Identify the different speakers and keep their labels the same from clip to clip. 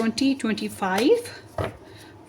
Speaker 1: 2025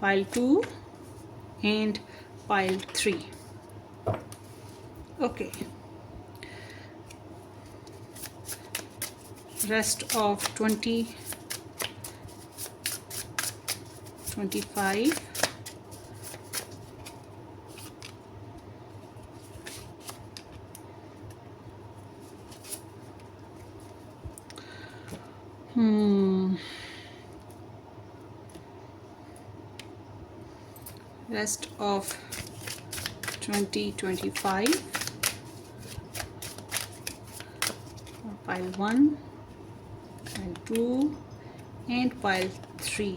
Speaker 1: pile 2 and pile 3. Okay, rest of 2025 rest of 2025 pile 1, pile 2 and pile 3.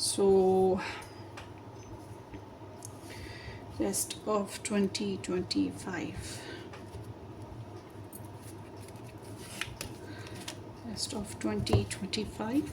Speaker 1: So rest of 2025, rest of 2025.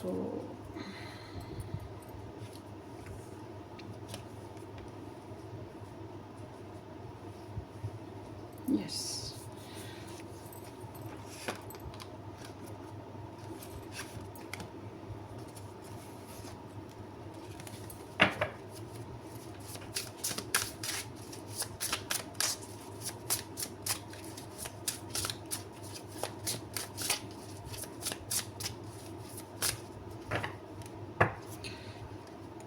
Speaker 1: So yes.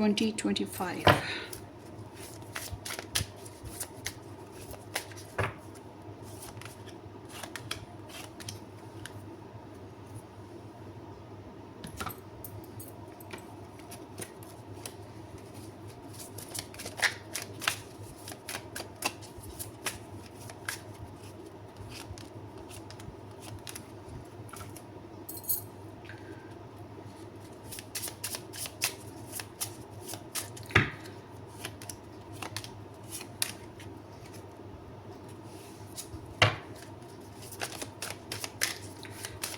Speaker 1: 2025.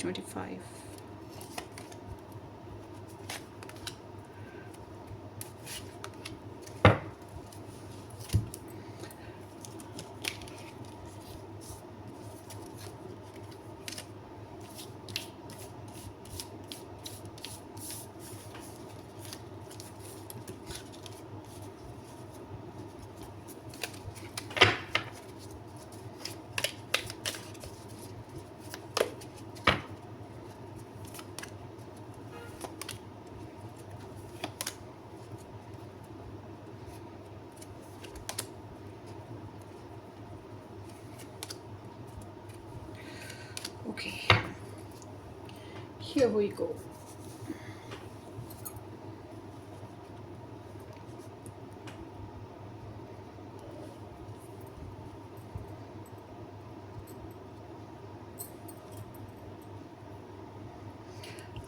Speaker 1: 2025. Okay, here we go.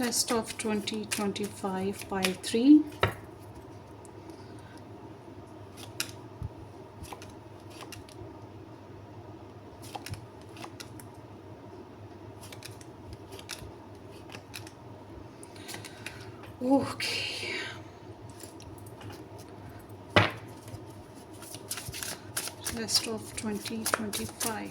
Speaker 1: Rest of 2025 pile 3. Okay. Rest of 2025.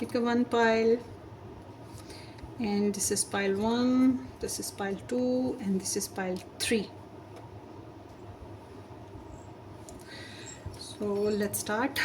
Speaker 1: Pick a one pile, and this is pile 1, this is pile 2, and this is pile 3. So let's start.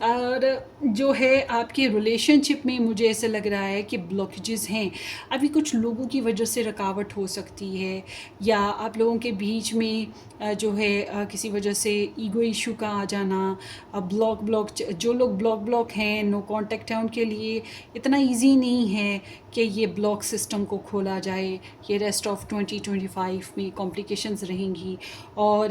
Speaker 1: اور جو ہے آپ کے relation شپ میں مجھے ایسا لگ رہا ہے کہ بلاکیجز ہیں ابھی، کچھ لوگوں کی وجہ سے رکاوٹ ہو سکتی ہے، یا آپ لوگوں کے بیچ میں جو ہے کسی وجہ سے ایگو ایشو کا آ جانا. جو لوگ بلاک ہیں، نو کانٹیکٹ ہیں، ان کے لیے اتنا ایزی نہیں ہے کہ یہ بلاک سسٹم کو کھولا جائے. یہ ریسٹ آف 2025 میں کمپلیکیشنز رہیں گی. اور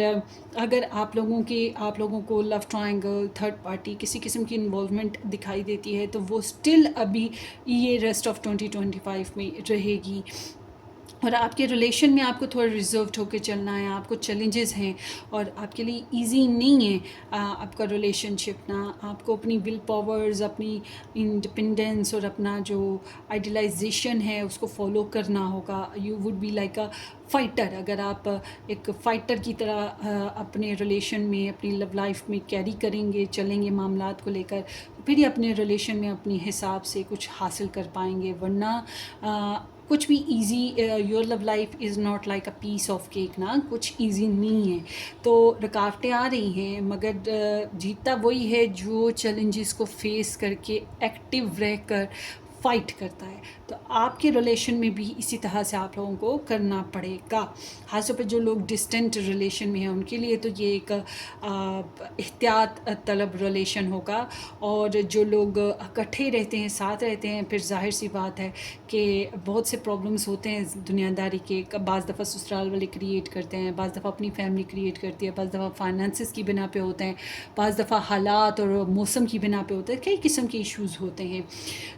Speaker 1: اگر آپ لوگوں کو لو ٹرائنگل، تھرڈ پارٹی، کسی قسم کی انوالومنٹ دکھائی دیتی ہے تو وہ اسٹل ابھی یہ ریسٹ آف 2025 میں رہے گی. اور آپ کے ریلیشن میں آپ کو تھوڑا ریزروڈ ہو کے چلنا ہے. آپ کو چیلنجز ہیں اور آپ کے لیے ایزی نہیں ہے آپ کا ریلیشن شپ نا. آپ کو اپنی ول پاورز، اپنی انڈیپینڈنس اور اپنا جو آئیڈیلائزیشن ہے اس کو فالو کرنا ہوگا. You would be like a fighter. اگر آپ ایک فائٹر کی طرح اپنے ریلیشن میں، اپنی لو لائف میں کیری کریں گے، چلیں گے معاملات کو لے کر، پھر ہی اپنے ریلیشن میں اپنی حساب سے کچھ حاصل کر پائیں گے. ورنہ کچھ بھی easy, your love life is not like a piece of cake نا. کچھ ایزی نہیں ہے. تو رکاوٹیں آ رہی ہیں، مگر جیتتا وہی ہے جو چیلنجز کو فیس کر کے ایکٹیو رہ کر فائٹ کرتا ہے. تو آپ کے ریلیشن میں بھی اسی طرح سے آپ لوگوں کو کرنا پڑے گا. خاص طور پہ جو لوگ ڈسٹنٹ ریلیشن میں ہیں ان کے لیے تو یہ ایک احتیاط طلب ریلیشن ہوگا. اور جو لوگ اکٹھے رہتے ہیں، ساتھ رہتے ہیں، پھر ظاہر سی بات ہے کہ بہت سے پرابلمس ہوتے ہیں دنیا داری کے. بعض دفعہ سسرال والے کریٹ کرتے ہیں، بعض دفعہ اپنی فیملی کریٹ کرتی ہے، بعض دفعہ فائنانسز کی بنا پہ ہوتے ہیں، بعض دفعہ حالات اور موسم کی بنا پہ ہوتے ہیں. کئی قسم کے ایشوز ہوتے ہیں.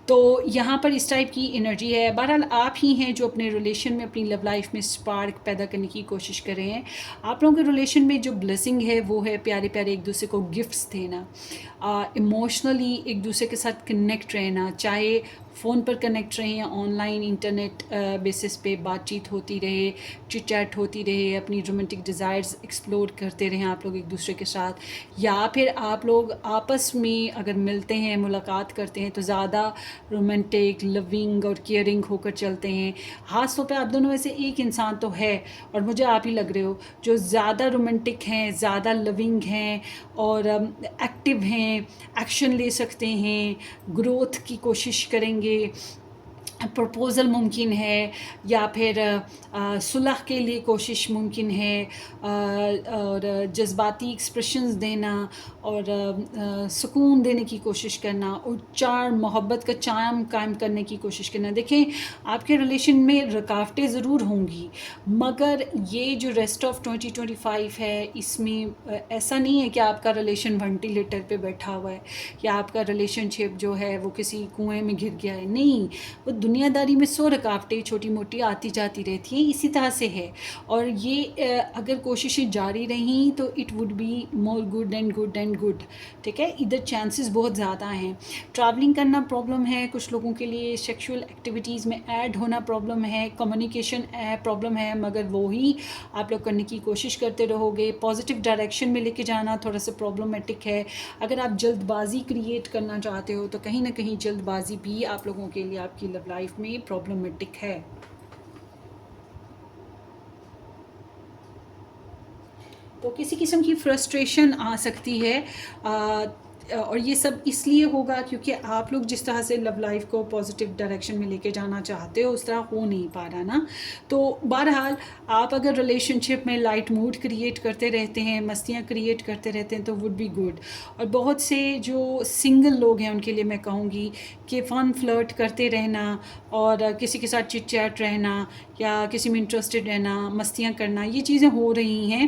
Speaker 1: تو یہاں پر اس ٹائپ کی انرجی ہے. بہرحال آپ ہی ہیں جو اپنے ریلیشن میں، اپنی لو لائف میں اسپارک پیدا کرنے کی کوشش کر رہے ہیں. آپ لوگوں کے ریلیشن میں جو بلیسنگ ہے وہ ہے پیارے پیارے ایک دوسرے کو گفٹس دینا، ایموشنلی ایک دوسرے کے ساتھ کنیکٹ رہنا. چاہے فون پر کنیکٹ رہیں یا آن لائن انٹرنیٹ بیسس پہ بات چیت ہوتی رہے، چٹ چیٹ ہوتی رہے، اپنی رومانٹک ڈیزائرز ایکسپلور کرتے رہیں آپ لوگ ایک دوسرے کے ساتھ. یا پھر آپ لوگ آپس میں اگر ملتے ہیں، ملاقات کرتے ہیں تو زیادہ رومانٹک، لونگ اور کیئرنگ ہو کر چلتے ہیں. خاص طور پہ آپ دونوں میں سے ایک انسان تو ہے، اور مجھے آپ ہی لگ رہے ہو، جو زیادہ رومانٹک ہیں، زیادہ لونگ ہیں اور ایکٹیو ہیں، ایکشن لے سکتے ہیں، گروتھ کی کوشش کریں گے. پرپوزل ممکن ہے، یا پھر صلح کے لیے کوشش ممکن ہے، اور جذباتی ایکسپریشنز دینا اور سکون دینے کی کوشش کرنا، اور محبت کا چارم قائم کرنے کی کوشش کرنا. دیکھیں آپ کے ریلیشن میں رکاوٹیں ضرور ہوں گی، مگر یہ جو ریسٹ آف 2025 ہے اس میں ایسا نہیں ہے کہ آپ کا ریلیشن وینٹیلیٹر پہ بیٹھا ہوا ہے، یا آپ کا ریلیشن شپ جو ہے وہ کسی کنویں میں گر گیا ہے. نہیں، وہ دنیا داری میں 100 رکاوٹیں چھوٹی موٹی آتی جاتی رہتی ہیں، اسی طرح سے ہے. اور یہ اگر کوششیں جاری رہیں تو it would be more good and good and good. ٹھیک ہے، ادھر چانسز بہت زیادہ ہیں. ٹریولنگ کرنا پرابلم ہے کچھ لوگوں کے لیے، سیکشول ایکٹیویٹیز میں ایڈ ہونا پرابلم ہے، کمیونیکیشن پرابلم ہے، مگر وہی آپ لوگ کرنے کی کوشش کرتے رہو گے. پازیٹیو ڈائریکشن میں لے کے جانا تھوڑا سا پرابلمٹک ہے. اگر آپ جلد بازی کریٹ کرنا چاہتے ہو تو کہیں نہ کہیں جلد بازی بھی آپ لوگوں کے لیے آپ کی لو لائف میں پرابلمٹک ہے. تو کسی قسم کی فرسٹریشن آ سکتی ہے، اور یہ سب اس لیے ہوگا کیونکہ آپ لوگ جس طرح سے لو لائف کو پازیٹیو ڈائریکشن میں لے کے جانا چاہتے ہو اس طرح ہو نہیں پا رہا نا. تو بہرحال آپ اگر ریلیشن شپ میں لائٹ موڈ کریٹ کرتے رہتے ہیں، مستیاں کریٹ کرتے رہتے ہیں تو وڈ بی گڈ. اور بہت سے جو سنگل لوگ ہیں ان کے لیے میں کہوں گی کہ فن فلرٹ کرتے رہنا اور کسی کے ساتھ چٹ چیٹ رہنا یا کسی میں انٹرسٹڈ رہنا، مستیاں کرنا، یہ چیزیں ہو رہی ہیں.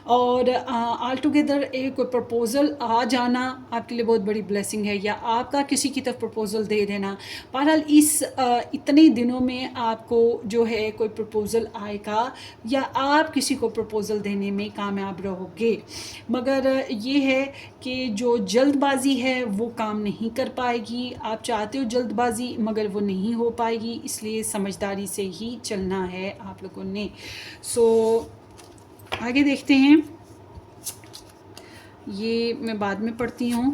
Speaker 1: اور آل ٹوگیدر ایک پرپوزل آ جانا آپ کے لیے بہت بڑی بلیسنگ ہے، یا آپ کا کسی کی طرف پرپوزل دے دینا. بہرحال اس اتنے دنوں میں آپ کو جو ہے کوئی پرپوزل آئے گا، یا آپ کسی کو پرپوزل دینے میں کامیاب رہو گے. مگر یہ ہے کہ جو جلد بازی ہے وہ کام نہیں کر پائے گی. آپ چاہتے ہو جلد بازی مگر وہ نہیں ہو پائے گی، اس لیے سمجھداری سے ہی چلنا ہے آپ لوگوں نے. سو آگے دیکھتے ہیں، یہ میں بعد میں پڑھتی ہوں.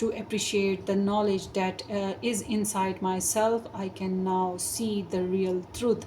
Speaker 1: to appreciate the knowledge that is inside myself. I can now see the real truth.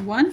Speaker 1: 1।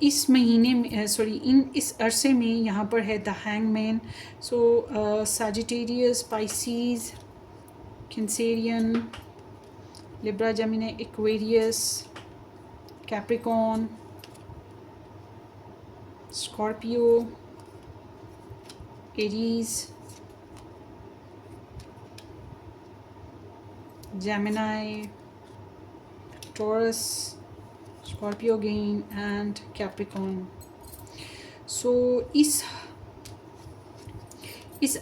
Speaker 1: اس مہینے میں اس عرصے میں یہاں پر ہے the hangman. So Sagittarius, Pisces, Cancerian, Libra, Gemini, Aquarius, Capricorn, Scorpio, Aries, Gemini, Taurus, Scorpio again and Capricorn. So اس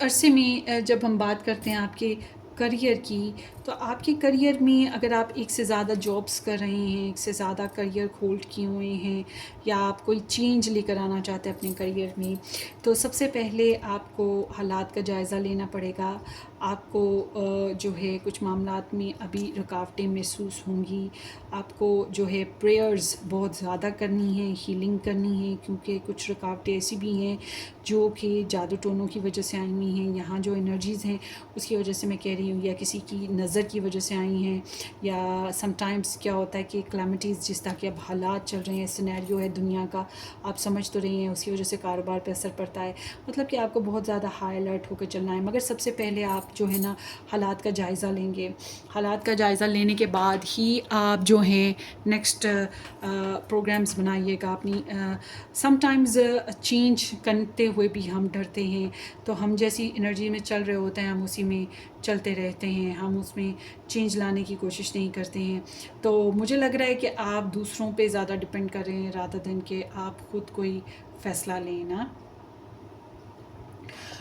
Speaker 1: عرصے میں جب ہم بات کرتے ہیں آپ کے کریئر کی، تو آپ کے کریئر میں اگر آپ ایک سے زیادہ جابس کر رہے ہیں، ایک سے زیادہ کریئر ہولڈ کیے ہوئے ہیں، یا آپ کوئی چینج لے کر آنا چاہتے ہیں اپنے کریئر میں، تو سب سے پہلے آپ کو حالات کا جائزہ لینا پڑے گا. آپ کو جو ہے کچھ معاملات میں ابھی رکاوٹیں محسوس ہوں گی. آپ کو جو ہے پریئرز بہت زیادہ کرنی ہے، ہیلنگ کرنی ہے، کیونکہ کچھ رکاوٹیں ایسی بھی ہیں جو کہ جادو ٹونوں کی وجہ سے آئی ہوئی ہیں. یہاں جو انرجیز ہیں اس کی وجہ سے میں کہہ رہی ہوں، یا کسی کی نظر کی وجہ سے آئی ہیں، یا سم ٹائمز کیا ہوتا ہے کہ کلیمٹیز جس طرح کے اب حالات چل رہے ہیں، سینیریو ہے دنیا کا، آپ سمجھ تو رہی ہیں، اس کی وجہ سے کاروبار پہ اثر پڑتا ہے. مطلب کہ آپ کو بہت زیادہ ہائی الرٹ ہو کے چلنا ہے. مگر سب سے پہلے آپ جو ہے نا حالات کا جائزہ لیں گے. حالات کا جائزہ لینے کے بعد ہی آپ جو ہیں نیکسٹ پروگرامز بنائیے گا اپنی. سم ٹائمز چینج کرتے ہوئے بھی ہم ڈرتے ہیں، تو ہم جیسی انرجی میں چل رہے ہوتے ہیں ہم اسی میں چلتے رہتے ہیں، ہم اس میں چینج لانے کی کوشش نہیں کرتے ہیں. تو مجھے لگ رہا ہے کہ آپ دوسروں پہ زیادہ ڈپینڈ کر رہے ہیں رادر دین کہ آپ خود کوئی فیصلہ لیں نا.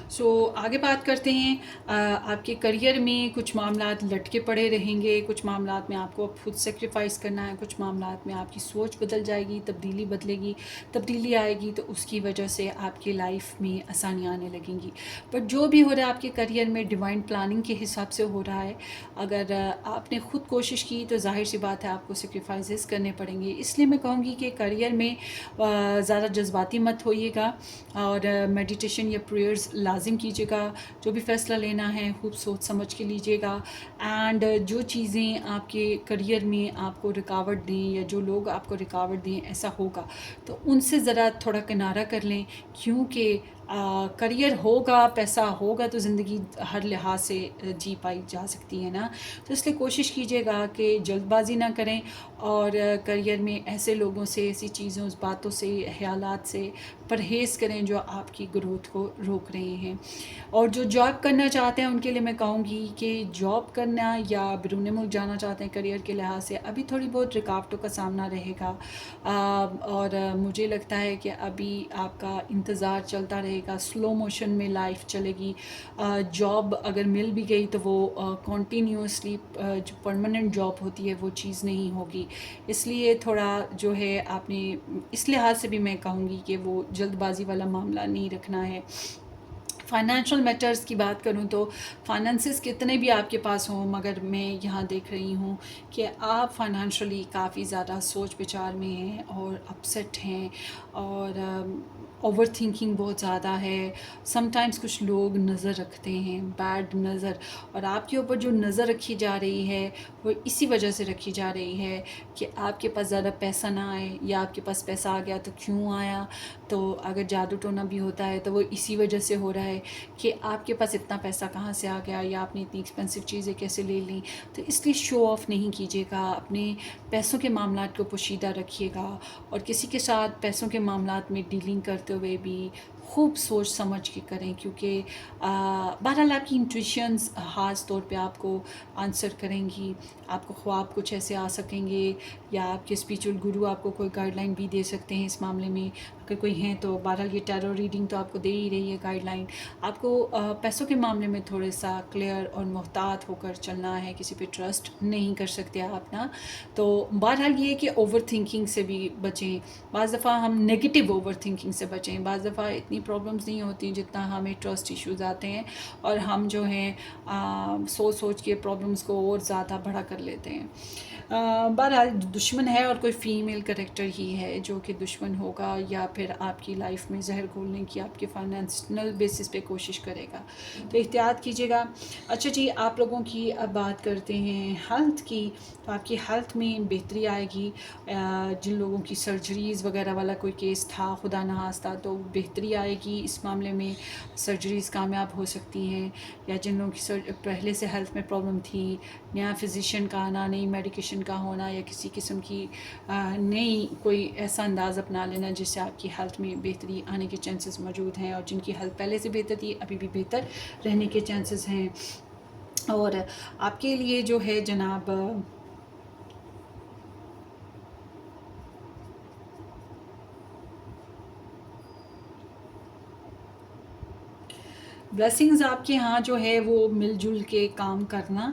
Speaker 1: سو آگے بات کرتے ہیں. آپ کے کریئر میں کچھ معاملات لٹکے پڑے رہیں گے، کچھ معاملات میں آپ کو خود سیکریفائس کرنا ہے، کچھ معاملات میں آپ کی سوچ بدل جائے گی، تبدیلی آئے گی، تو اس کی وجہ سے آپ کی لائف میں آسانیاں آنے لگیں گی. بٹ جو بھی ہو رہا ہے آپ کے کریئر میں ڈیوائن پلاننگ کے حساب سے ہو رہا ہے. اگر آپ نے خود کوشش کی تو ظاہر سی بات ہے آپ کو سیکریفائسز کرنے پڑیں گے. اس لیے میں کہوں گی کہ کریئر میں زیادہ جذباتی مت ہوئیے گا، اور میڈیٹیشن یا پریئرز لازم کیجیے گا. جو بھی فیصلہ لینا ہے خوب سوچ سمجھ کے لیجیے گا. اینڈ جو چیزیں آپ کے کریئر میں آپ کو رکاوٹ دیں، یا جو لوگ آپ کو رکاوٹ دیں ایسا ہوگا، تو ان سے ذرا تھوڑا کنارہ کر لیں. کیونکہ کریئر ہوگا، پیسہ ہوگا، تو زندگی ہر لحاظ سے جی پائی جا سکتی ہے نا. تو اس لیے کوشش کیجیے گا کہ جلد بازی نہ کریں، اور کریئر میں ایسے لوگوں سے، ایسی چیزوں، باتوں سے، خیالات سے پرہیز کریں جو آپ کی گروتھ کو روک رہے ہیں. اور جو جاب کرنا چاہتے ہیں ان کے لیے میں کہوں گی کہ جاب کرنا یا بیرون ملک جانا چاہتے ہیں کریئر کے لحاظ سے، ابھی تھوڑی بہت رکاوٹوں کا سامنا رہے گا. اور مجھے لگتا ہے کہ ابھی آپ کا انتظار چلتا رہے گا، سلو موشن میں لائف چلے گی. جاب اگر مل بھی گئی تو وہ کنٹینیوسلی جو پرماننٹ جاب ہوتی ہے وہ چیز نہیں ہوگی. اس لیے تھوڑا جو ہے آپ نے اس لحاظ سے بھی میں کہوں گی کہ وہ جلد بازی والا معاملہ نہیں رکھنا ہے. فائنینشیل میٹرز کی بات کروں تو فائنانسز کتنے بھی آپ کے پاس ہوں، مگر میں یہاں دیکھ رہی ہوں کہ آپ فائنینشلی کافی زیادہ سوچ بچار میں ہیں اور اپسیٹ ہیں، اور اوور تھنکنگ بہت زیادہ ہے. سم ٹائمز کچھ لوگ نظر رکھتے ہیں، بیڈ نظر، اور آپ کے اوپر جو نظر رکھی جا رہی ہے وہ اسی وجہ سے رکھی جا رہی ہے کہ آپ کے پاس زیادہ پیسہ نہ آئے، یا آپ کے پاس پیسہ آ گیا تو کیوں آیا. تو اگر جادو ٹونا بھی ہوتا ہے تو وہ اسی وجہ سے ہو رہا ہے کہ آپ کے پاس اتنا پیسہ کہاں سے آ گیا، یا آپ نے اتنی ایکسپینسو چیزیں کیسے لے لیں. تو اس لیے شو آف نہیں کیجیے گا، اپنے پیسوں کے معاملات کو پوشیدہ رکھیے گا. اور کسی کے ساتھ پیسوں کے معاملات میں ڈیلنگ کرتے ہوئے بھی خوب سوچ سمجھ کے کریں، کیونکہ بہرحال آپ کی انٹویشنز خاص طور پہ آپ کو آنسر کریں گی. آپ کو خواب کچھ ایسے آ سکیں گے، یا آپ کے اسپریچول گرو آپ کو کوئی گائیڈ لائن بھی دے سکتے ہیں اس معاملے میں اگر کوئی ہیں تو. بہرحال یہ ٹیرو ریڈنگ تو آپ کو دے ہی رہی ہے گائیڈ لائن. آپ کو پیسوں کے معاملے میں تھوڑا سا کلیئر اور محتاط ہو کر چلنا ہے، کسی پہ ٹرسٹ نہیں کر سکتے آپ نا. تو بہرحال یہ کہ اوور تھنکنگ سے بھی بچیں. بعض دفعہ ہم نگیٹو اوور تھنکنگ سے بچیں، بعض دفعہ اتنی اتنی پرابلمز نہیں ہوتی جتنا ہمیں ٹرسٹ ایشوز آتے ہیں، اور ہم جو ہیں سوچ کے پرابلمز کو اور زیادہ بڑا کر لیتے ہیں۔ بہرحال دشمن ہے اور کوئی فیمیل کریکٹر ہی ہے جو کہ دشمن ہوگا، یا پھر آپ کی لائف میں زہر گھولنے کی آپ کے فائنینشنل بیسس پہ کوشش کرے گا، تو احتیاط کیجیے گا۔ اچھا جی، آپ لوگوں کی اب بات کرتے ہیں ہیلتھ کی، تو آپ کی ہیلتھ میں بہتری آئے گی۔ جن لوگوں کی سرجریز وغیرہ والا کوئی کیس تھا خدا نخواستہ، تو بہتری آئے گی اس معاملے میں، سرجریز کامیاب ہو سکتی ہیں۔ یا جن لوگوں کی پہلے سے ہیلتھ میں پرابلم تھی، نیا فزیشین کا آنا، نئی میڈیکیشن کا ہونا، یا کسی قسم کی نئی کوئی ایسا انداز اپنا لینا جس سے آپ کی ہیلتھ میں بہتری آنے کے چانسز موجود ہیں، اور جن کی ہیلتھ پہلے سے بہتر تھی ابھی بھی بہتر رہنے کے چانسز ہیں۔ اور آپ کے لیے جو ہے جناب بلیسنگز آپ کے ہاں جو ہے وہ مل جل کے کام کرنا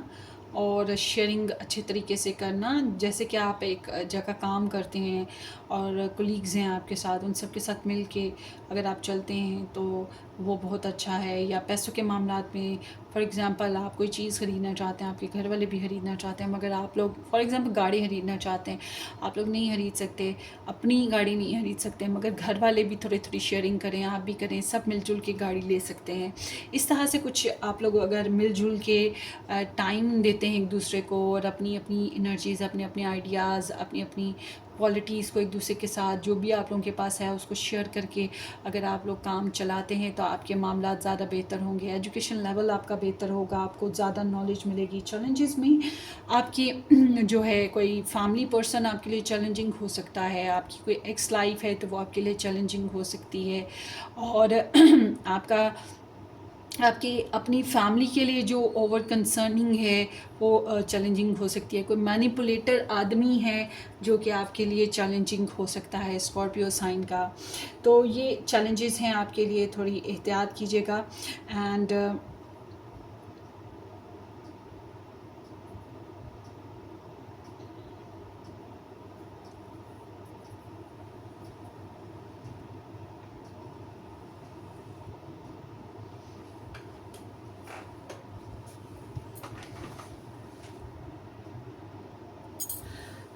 Speaker 1: اور شیئرنگ اچھے طریقے سے کرنا، جیسے کہ آپ ایک جگہ کام کرتے ہیں اور کولیگز ہیں آپ کے ساتھ، ان سب کے ساتھ مل کے اگر آپ چلتے ہیں تو وہ بہت اچھا ہے۔ یا پیسوں کے معاملات میں فار ایگزامپل آپ کوئی چیز خریدنا چاہتے ہیں، آپ کے گھر والے بھی خریدنا چاہتے ہیں، مگر آپ لوگ فار ایگزامپل گاڑی خریدنا چاہتے ہیں، آپ لوگ نہیں خرید سکتے، اپنی گاڑی نہیں خرید سکتے، مگر گھر والے بھی تھوڑی شیئرنگ کریں، آپ بھی کریں، سب مل جل کے گاڑی لے سکتے ہیں۔ اس طرح سے کچھ آپ لوگ اگر مل جل کے ٹائم دیتے ہیں ایک دوسرے کو، اور اپنی اپنی انرجیز، اپنے اپنے آئیڈیاز، اپنی اپنی کوالٹیز کو ایک دوسرے کے ساتھ جو بھی آپ لوگوں کے پاس ہے اس کو شیئر کر کے اگر آپ لوگ کام چلاتے ہیں تو آپ کے معاملات زیادہ بہتر ہوں گے، ایجوکیشن لیول آپ کا بہتر ہوگا، آپ کو زیادہ نالج ملے گی۔ چیلنجز میں آپ کی جو ہے کوئی فیملی پرسن آپ کے لیے چیلنجنگ ہو سکتا ہے، آپ کی کوئی ایکس لائف ہے تو وہ آپ کے لیے چیلنجنگ ہو سکتی ہے، اور آپ کی اپنی فیملی کے لیے جو اوور کنسرننگ ہے وہ چیلنجنگ ہو سکتی ہے۔ کوئی مینیپولیٹر آدمی ہے جو کہ آپ کے لیے چیلنجنگ ہو سکتا ہے، اسکارپیو سائن کا، تو یہ چیلنجز ہیں آپ کے لیے، تھوڑی احتیاط کیجیے گا۔ اینڈ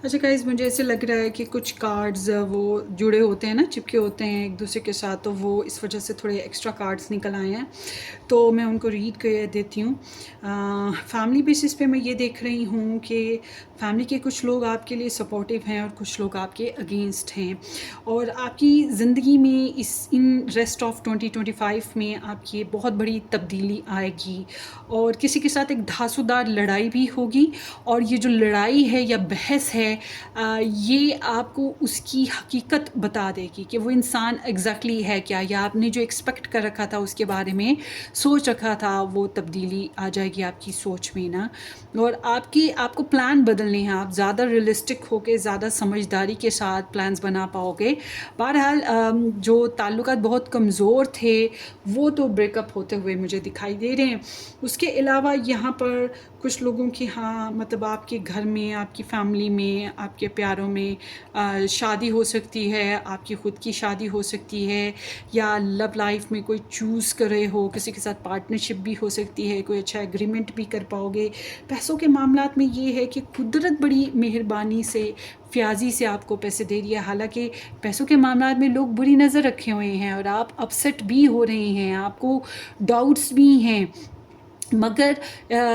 Speaker 1: اچھا گائز، مجھے ایسے لگ رہا ہے کہ کچھ کارڈز وہ جڑے ہوتے ہیں نا، چپکے ہوتے ہیں ایک دوسرے کے ساتھ، تو وہ اس وجہ سے تھوڑے ایکسٹرا کارڈز نکل آئے ہیں، تو میں ان کو ریڈ کر دیتی ہوں۔ فیملی بیسس پہ میں یہ دیکھ رہی ہوں کہ فیملی کے کچھ لوگ آپ کے لیے سپورٹیو ہیں اور کچھ لوگ آپ کے اگینسٹ ہیں، اور آپ کی زندگی میں ان ریسٹ آف 2025 میں آپ کی بہت بڑی تبدیلی آئے گی، اور کسی کے ساتھ ایک دھاسودار لڑائی بھی ہوگی، اور یہ جو لڑائی ہے یا بحث ہے یہ آپ کو اس کی حقیقت بتا دے گی کہ وہ انسان ایگزیکٹلی ہے کیا، یا آپ نے جو ایکسپیکٹ کر رکھا تھا اس کے بارے میں سوچ رکھا تھا، وہ تبدیلی آ جائے گی آپ کی سوچ میں نا، اور آپ کو پلان بدلنے ہیں، آپ زیادہ ریئلسٹک ہو کے، زیادہ سمجھداری کے ساتھ پلانز بنا پاؤ گے۔ بہرحال جو تعلقات بہت کمزور تھے وہ تو بریک اپ ہوتے ہوئے مجھے دکھائی دے رہے ہیں۔ اس کے علاوہ یہاں پر کچھ لوگوں کی ہاں مطلب آپ کے گھر میں، آپ کی فیملی میں، آپ کے پیاروں میں شادی ہو سکتی ہے، آپ کی خود کی شادی ہو سکتی ہے، یا لو لائف میں کوئی چوز کر رہے ہو، کسی کے ساتھ پارٹنرشپ بھی ہو سکتی ہے، کوئی اچھا ایگریمنٹ بھی کر پاؤ گے۔ پیسوں کے معاملات میں یہ ہے کہ قدرت بڑی مہربانی سے، فیاضی سے آپ کو پیسے دے رہی ہے، حالانکہ پیسوں کے معاملات میں لوگ بری نظر رکھے ہوئے ہیں اور آپ اپسیٹ بھی ہو رہے ہیں، آپ کو ڈاؤٹس بھی ہیں، مگر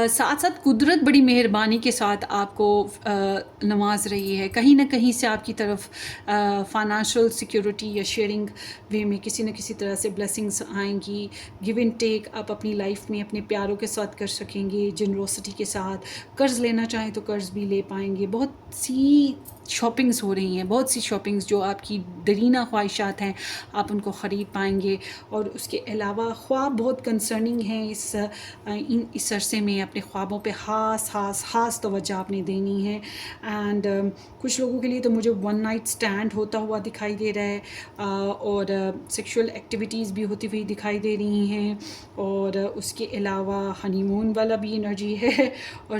Speaker 1: ساتھ ساتھ قدرت بڑی مہربانی کے ساتھ آپ کو نواز رہی ہے، کہیں نہ کہیں سے آپ کی طرف فائنانشل سیکیورٹی یا شیئرنگ وے میں کسی نہ کسی طرح سے بلیسنگس آئیں گی۔ گیو اینڈ ٹیک آپ اپنی لائف میں اپنے پیاروں کے ساتھ کر سکیں گے، جنروسٹی کے ساتھ، قرض لینا چاہیں تو قرض بھی لے پائیں گے۔ بہت سی شاپنگز ہو رہی ہیں، بہت سی شاپنگز جو آپ کی دیرینہ خواہشات ہیں آپ ان کو خرید پائیں گے، اور اس کے علاوہ خواب بہت کنسرننگ ہیں اس عرصے میں، اپنے خوابوں پہ خاص توجہ آپ نے دینی ہے۔ اینڈ کچھ لوگوں کے لیے تو مجھے ون نائٹ سٹینڈ ہوتا ہوا دکھائی دے رہا ہے، اور سیکشول ایکٹیویٹیز بھی ہوتی ہوئی دکھائی دے رہی ہیں، اور اس کے علاوہ ہنی مون والا بھی انرجی ہے، اور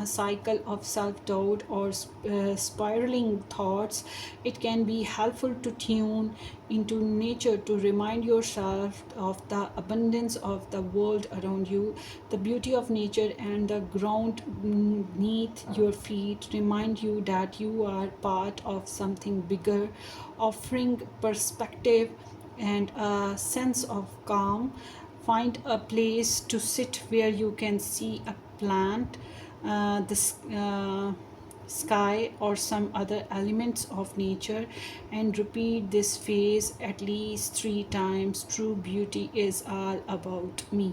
Speaker 1: a cycle of self-doubt or spiraling thoughts. It can be helpful to tune into nature to remind yourself of the abundance of the world around you. The beauty of nature and the ground beneath your feet remind you that you are part of something bigger, offering perspective and a sense of calm. Find a place to sit where you can see a plant, the sky, or some other elements of nature, and repeat this phrase at least 3 times. True beauty is all about me.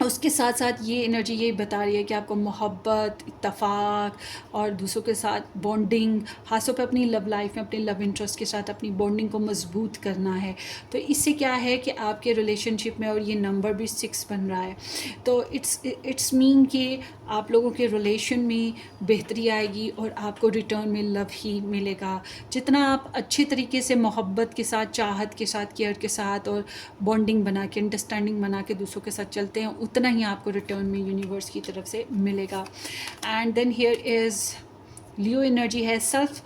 Speaker 1: اس کے ساتھ ساتھ یہ energy یہی بتا رہی ہے کہ آپ کو محبت، اتفاق اور دوسروں کے ساتھ بانڈنگ، خاص طور پہ اپنی لو لائف میں اپنے لو انٹرسٹ کے ساتھ اپنی بانڈنگ کو مضبوط کرنا ہے. تو اس سے کیا ہے کہ آپ کے ریلیشن شپ میں، اور یہ نمبر بھی 6 بن رہا ہے، تو اٹس مین کہ آپ لوگوں کے ریلیشن میں بہتری آئے گی اور آپ کو ریٹرن میں لو ہی ملے گا. جتنا آپ اچھے طریقے سے محبت کے ساتھ، چاہت کے ساتھ، کیئر کے ساتھ اور بانڈنگ بنا کے، انڈرسٹینڈنگ بنا کے دوسروں کے ساتھ چلتے ہیں، اتنا ہی آپ کو ریٹرن میں یونیورس کی طرف سے ملے گا. And then here is Leo energy ہے self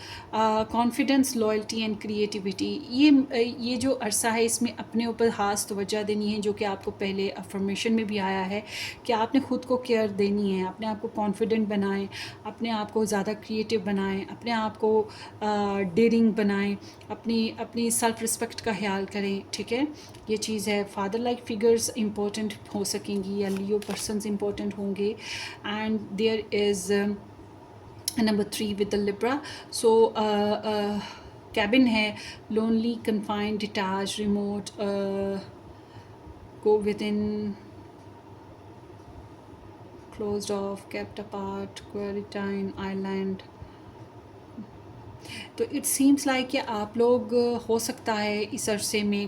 Speaker 1: confidence, loyalty and creativity. یہ جو عرصہ ہے اس میں اپنے اوپر خاص توجہ دینی ہے، جو کہ آپ کو پہلے افرمیشن میں بھی آیا ہے کہ آپ نے خود کو کیئر دینی ہے، اپنے آپ کو کانفیڈنٹ بنائیں، اپنے آپ کو زیادہ کریٹیو بنائیں، اپنے آپ کو ڈیئرنگ بنائیں، اپنی سیلف رسپیکٹ کا خیال کریں. ٹھیک ہے، یہ چیز ہے. فادر لائک فگرز امپورٹنٹ ہو سکیں گی یا لیو پرسنز امپورٹنٹ ہوں گے. And there is number 3 with the Libra. So cabin ہے، lonely, confined, detach, remote, go within, closed off, kept apart, quarantine, island. تو اٹ سیمس لائک کہ آپ لوگ ہو سکتا ہے اس عرصے میں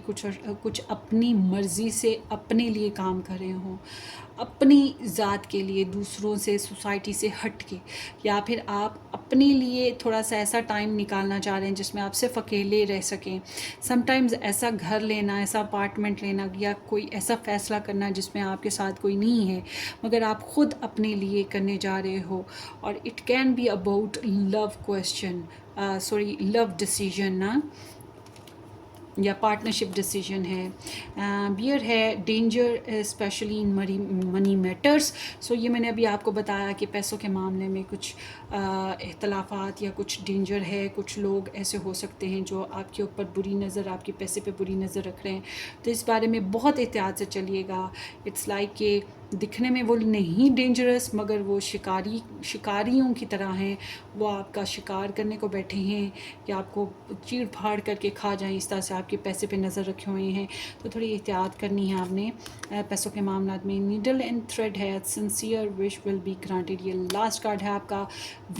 Speaker 1: کچھ اپنی مرضی سے اپنے لیے کام کر رہے ہوں، اپنی ذات کے لیے، دوسروں سے، سوسائٹی سے ہٹ کے، یا پھر آپ اپنے لیے تھوڑا سا ایسا ٹائم نکالنا چاہ رہے ہیں جس میں آپ صرف اکیلے رہ سکیں. سم ٹائمز ایسا گھر لینا، ایسا اپارٹمنٹ لینا، یا کوئی ایسا فیصلہ کرنا جس میں آپ کے ساتھ کوئی نہیں ہے مگر آپ خود اپنے لیے کرنے جا رہے ہو. اور it can be about love question, love decision نا، یا پارٹنرشپ ڈیسیجن ہے. بیئر ہے، danger especially in money matters. So یہ میں نے ابھی آپ کو بتایا کہ پیسوں کے معاملے میں کچھ اختلافات یا کچھ ڈینجر ہے. کچھ لوگ ایسے ہو سکتے ہیں جو آپ کے اوپر بری نظر، آپ کے پیسے پہ بری نظر رکھ رہے ہیں، تو اس بارے میں بہت احتیاط سے چلیے گا. اٹس لائک کہ دکھنے میں وہ نہیں ڈینجرس مگر وہ شکاریوں کی طرح ہیں. وہ آپ کا شکار کرنے کو بیٹھے ہیں یا آپ کو چیڑ پھاڑ کر کے کھا جائیں، اس طرح سے آپ کے پیسے پہ نظر رکھے ہوئے ہیں. تو تھوڑی احتیاط کرنی ہے آپ نے پیسوں کے معاملات میں. نیڈل اینڈ تھریڈ ہے، sincere wish will be granted. یہ لاسٹ کارڈ ہے آپ کا،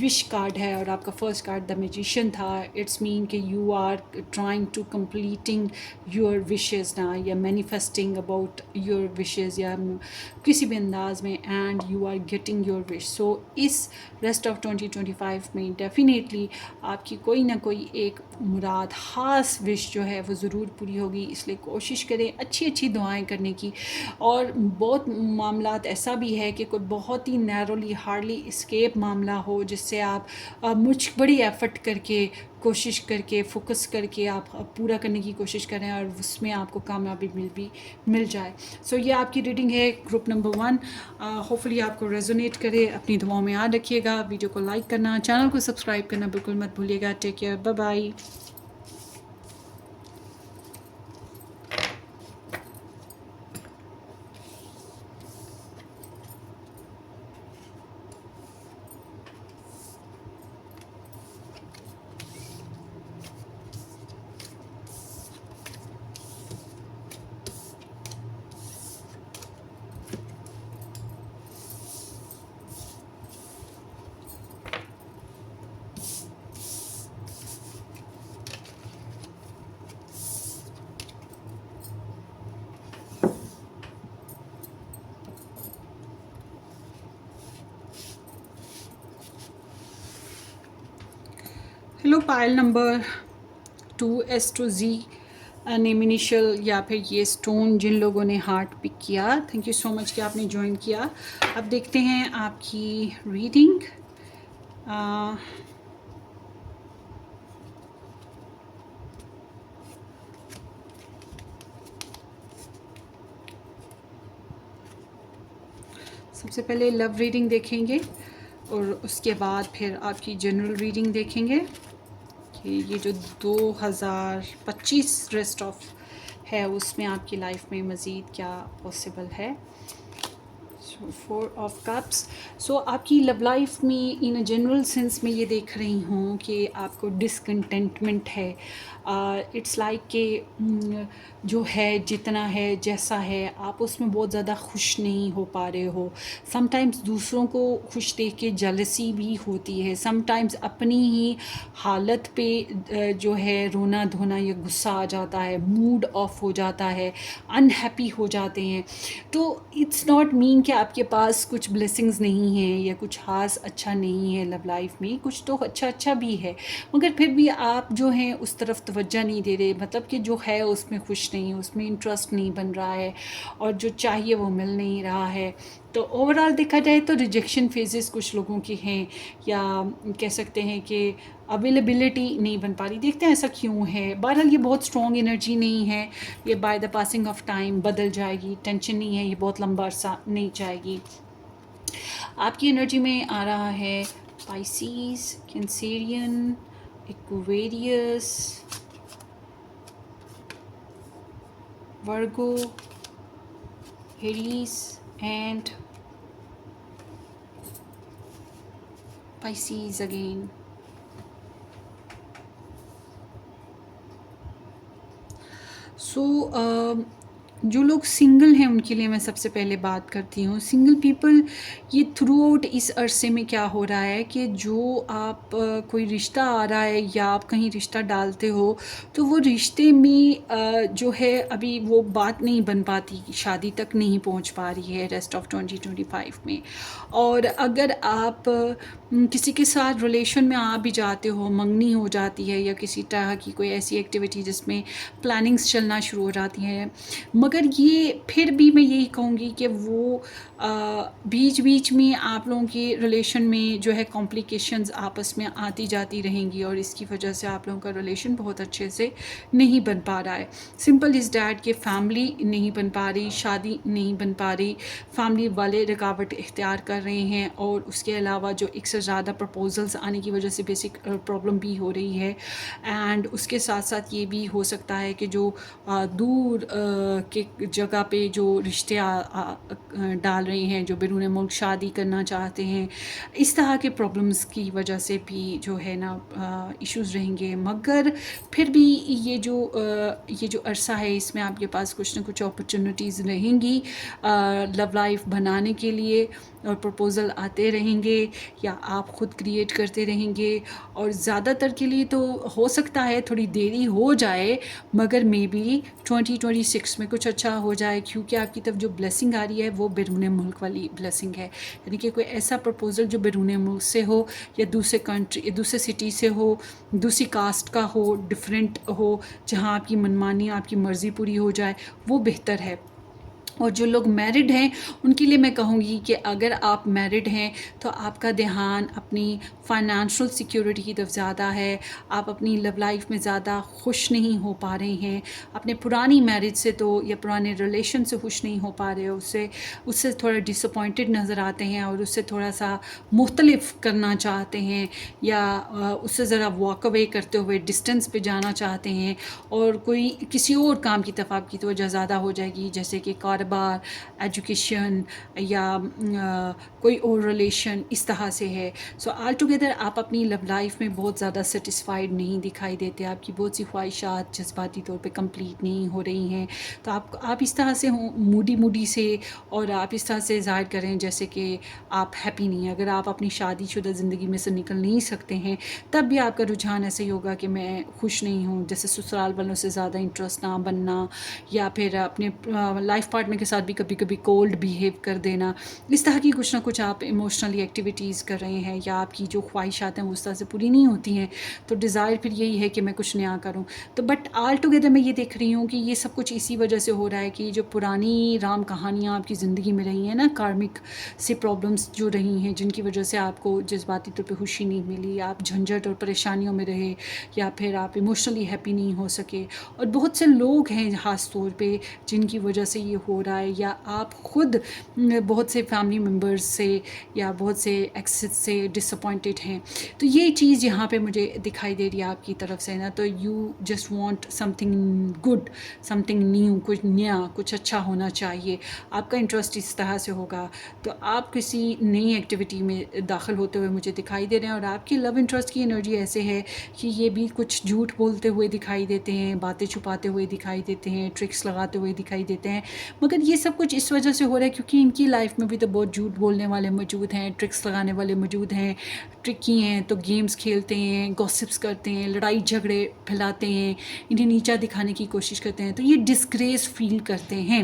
Speaker 1: وش کارڈ ہے، اور آپ کا فرسٹ کارڈ دا میجیشین تھا. اٹس مین کہ you are trying to completing your wishes نا، یا مینیفیسٹنگ اباؤٹ یور وشز، یا کسی بھی انداز میں، and you are getting your wish. So اس ریسٹ آف 2025 میں ڈیفینیٹلی آپ کی کوئی نہ کوئی ایک مراد، خاص وش جو ہے وہ ضرور پوری ہوگی. اس لیے کوشش کریں اچھی دعائیں کرنے کی. اور بہت معاملات ایسا بھی ہے کہ کوئی بہت ہی نیرولی، ہارڈلی اسکیپ معاملہ ہو جس سے آپ بڑی ایفرٹ کر کے، کوشش کر کے، فوکس کر کے آپ پورا کرنے کی کوشش کریں اور اس میں آپ کو کامیابی مل جائے. سو یہ آپ کی ریڈنگ ہے گروپ نمبر 1. ہوپفلی آپ کو ریزونیٹ کرے. اپنی دعاؤں میں یاد رکھیے گا. ویڈیو کو لائک کرنا، چینل کو سبسکرائب کرنا بالکل مت بھولیے گا. Take care, bye bye. Hello pile number 2 S to Z name initial, یا پھر یہ اسٹون جن لوگوں نے ہارٹ پک کیا، تھینک یو سو مچ کہ آپ نے جوائن کیا. اب دیکھتے ہیں آپ کی ریڈنگ. سب سے پہلے لو ریڈنگ دیکھیں گے اور اس کے بعد پھر آپ کی جنرل ریڈنگ دیکھیں گے کہ یہ جو 2025 ریسٹ آف ہے اس میں آپ کی لائف میں مزید کیا پاسبل ہے. Four of cups. سو آپ کی لو لائف میں ان اے جنرل سینس میں یہ دیکھ رہی ہوں کہ آپ کو ڈسکنٹینٹمنٹ ہے. اٹس لائک کہ جو ہے جتنا ہے جیسا ہے آپ اس میں بہت زیادہ خوش نہیں ہو پا رہے ہو. سم ٹائمز دوسروں کو خوش دیکھ کے جیلسی بھی ہوتی ہے. سم ٹائمز اپنی ہی حالت پہ جو ہے رونا دھونا یا غصہ آ جاتا ہے, موڈ آف ہو جاتا ہے, انہیپی ہو جاتے ہیں. تو اٹس ناٹ مین کہ آپ کے پاس کچھ بلیسنگز نہیں ہیں یا کچھ خاص اچھا نہیں ہے لو لائف میں. کچھ تو اچھا بھی ہے, مگر پھر بھی آپ جو ہیں اس طرف توجہ نہیں دے رہے. مطلب کہ جو ہے اس میں خوش نہیں, اس میں انٹرسٹ نہیں بن رہا ہے, اور جو چاہیے وہ مل نہیں رہا ہے. تو اوور آل دیکھا جائے تو ریجیکشن فیزز کچھ لوگوں کی ہیں, یا کہہ سکتے ہیں کہ اویلیبلٹی نہیں بن پا رہی. دیکھتے ہیں ایسا کیوں ہے. بہرحال یہ بہت اسٹرانگ انرجی نہیں ہے, یہ by the passing of time بدل جائے گی. ٹینشن نہیں ہے, یہ بہت لمبا عرصہ نہیں جائے گی. آپ کی انرجی میں آ رہا ہے Pisces, Cancerian, Aquarius, Virgo, Aries and Pisces again. So جو لوگ سنگل ہیں ان کے لیے میں سب سے پہلے بات کرتی ہوں. سنگل پیپل, یہ تھرو آؤٹ اس عرصے میں کیا ہو رہا ہے کہ جو آپ کوئی رشتہ آ رہا ہے یا آپ کہیں رشتہ ڈالتے ہو تو وہ رشتے میں جو ہے ابھی وہ بات نہیں بن پاتی, شادی تک نہیں پہنچ پا رہی ہے ریسٹ آف 2025 میں. اور اگر آپ کسی کے ساتھ ریلیشن میں آ بھی جاتے ہو, منگنی ہو جاتی ہے یا کسی طرح کی کوئی ایسی ایکٹیویٹی جس میں پلاننگز چلنا شروع ہو جاتی ہیں, مگر یہ پھر بھی میں یہی کہوں گی کہ وہ بیچ میں آپ لوگوں کی ریلیشن میں جو ہے کمپلیکیشنز آپس میں آتی جاتی رہیں گی, اور اس کی وجہ سے آپ لوگوں کا ریلیشن بہت اچھے سے نہیں بن پا رہا ہے. سمپل از دیٹ کہ فیملی نہیں بن پا رہی, شادی نہیں بن پا رہی, فیملی والے رکاوٹ اختیار کر رہے ہیں, اور اس کے علاوہ جو ایک سے زیادہ پرپوزلز آنے کی وجہ سے بیسک پرابلم بھی ہو رہی ہے. اینڈ اس کے ساتھ ساتھ یہ بھی ہو سکتا ہے کہ جو دور کے جگہ پہ جو رشتے ڈال رہے ہیں, جو بیرون ملک شادی کرنا چاہتے ہیں, اس طرح کے پرابلمس کی وجہ سے بھی جو ہے نا ایشوز رہیں گے. مگر پھر بھی یہ جو عرصہ ہے اس میں آپ کے پاس کچھ نہ کچھ اپرچونیٹیز رہیں گی لو لائف بنانے کے لیے, اور پرپوزل آتے رہیں گے یا آپ خود کریٹ کرتے رہیں گے. اور زیادہ تر کے لیے تو ہو سکتا ہے تھوڑی دیری ہو جائے, مگر مے بی 2026 میں کچھ اچھا ہو جائے, کیونکہ آپ کی طرف جو بلیسنگ آ رہی ہے وہ بیرون ملک والی بلیسنگ ہے. یعنی کہ کوئی ایسا پرپوزل جو بیرون ملک سے ہو, یا دوسرے کنٹری, دوسرے سٹی سے ہو, دوسری کاسٹ کا ہو, ڈفرینٹ ہو, جہاں آپ کی منمانی آپ کی مرضی پوری ہو جائے, وہ بہتر ہے. اور جو لوگ میرڈ ہیں ان کے لیے میں کہوں گی کہ اگر آپ میرڈ ہیں تو آپ کا دھیان اپنی فائنانشل سیکیورٹی کی طرف زیادہ ہے. آپ اپنی لو لائف میں زیادہ خوش نہیں ہو پا رہے ہیں, اپنے پرانی میرج سے تو یا پرانے ریلیشن سے خوش نہیں ہو پا رہے ہو, اس سے تھوڑا ڈس اپوائنٹڈ نظر آتے ہیں, اور اس سے تھوڑا سا مختلف کرنا چاہتے ہیں, یا اس سے ذرا واک اوے کرتے ہوئے ڈسٹینس پہ جانا چاہتے ہیں, اور کوئی کسی اور کام کی طرف آپ کی توجہ زیادہ ہو جائے گی, جیسے کہ کاروبار, ایجوکیشن, یا کوئی اور ریلیشن اس طرح سے ہے. سو آل ٹوگیدر آپ اپنی لو لائف میں بہت زیادہ سیٹسفائیڈ نہیں دکھائی دیتے, آپ کی بہت سی خواہشات جذباتی طور پہ کمپلیٹ نہیں ہو رہی ہیں. تو آپ اس طرح سے موڈی سے, اور آپ اس طرح سے ظاہر کریں جیسے کہ آپ ہیپی نہیں ہیں. اگر آپ اپنی شادی شدہ زندگی میں سے نکل نہیں سکتے ہیں تب بھی آپ کا رجحان ایسے ہی ہوگا کہ میں خوش نہیں ہوں, جیسے سسرال والوں سے زیادہ انٹرسٹ نہ بننا, یا پھر اپنے لائف پارٹنر کے ساتھ بھی کبھی کبھی کولڈ بیہیو کر دینا. اس طرح کی کچھ نہ کچھ آپ ایموشنلی ایکٹیویٹیز کر رہے ہیں, یا آپ کی جو خواہشات ہیں وہ اس طرح سے پوری نہیں ہوتی ہیں, تو ڈیزائر پھر یہی ہے کہ میں کچھ نیا کروں. تو بٹ آل ٹوگیدر میں یہ دیکھ رہی ہوں کہ یہ سب کچھ اسی وجہ سے ہو رہا ہے کہ جو پرانی رام کہانیاں آپ کی زندگی میں رہی ہیں نا, کارمک سے پرابلمس جو رہی ہیں, جن کی وجہ سے آپ کو جذباتی طور پہ خوشی نہیں ملی, آپ جھنجھٹ اور پریشانیوں میں رہے, یا پھر آپ ایموشنلی ہیپی نہیں ہو سکے. اور بہت سے لوگ ہیں خاص طور پہ جن کی وجہ سے یہ ہو رہا ہے یا آپ خود بہت سے فیملی ممبرس سے یا بہت سے ایکسز سے ڈس اپوائنٹڈ ہیں. تو یہ چیز یہاں پہ مجھے دکھائی دے رہی ہے آپ کی طرف سے نا. تو you just want some thing good, some thing new, کچھ نیا، کچھ اچھا ہونا چاہیے. آپ کا انٹرسٹ اس طرح سے ہوگا تو آپ کسی نئی ایکٹیویٹی میں داخل ہوتے ہوئے مجھے دکھائی دے رہے ہیں. اور آپ کی لو انٹرسٹ کی انرجی ایسے ہے کہ یہ بھی کچھ جھوٹ بولتے ہوئے دکھائی دیتے ہیں، باتیں چھپاتے ہوئے دکھائی دیتے ہیں، ٹرکس لگاتے ہوئے دکھائی دیتے ہیں. مگر یہ سب کچھ اس وجہ سے ہو رہا ہے کیونکہ ان کی لائف میں بھی تو بہت جھوٹ بولنے والے موجود ہیں، ٹرکس لگانے والے موجود ہیں، ٹرکی ہیں تو گیمز کھیلتے ہیں، گوسپس کرتے ہیں، لڑائی جھگڑے پھیلاتے ہیں، انہیں نیچا دکھانے کی کوشش کرتے ہیں. تو یہ ڈسگریس فیل کرتے ہیں.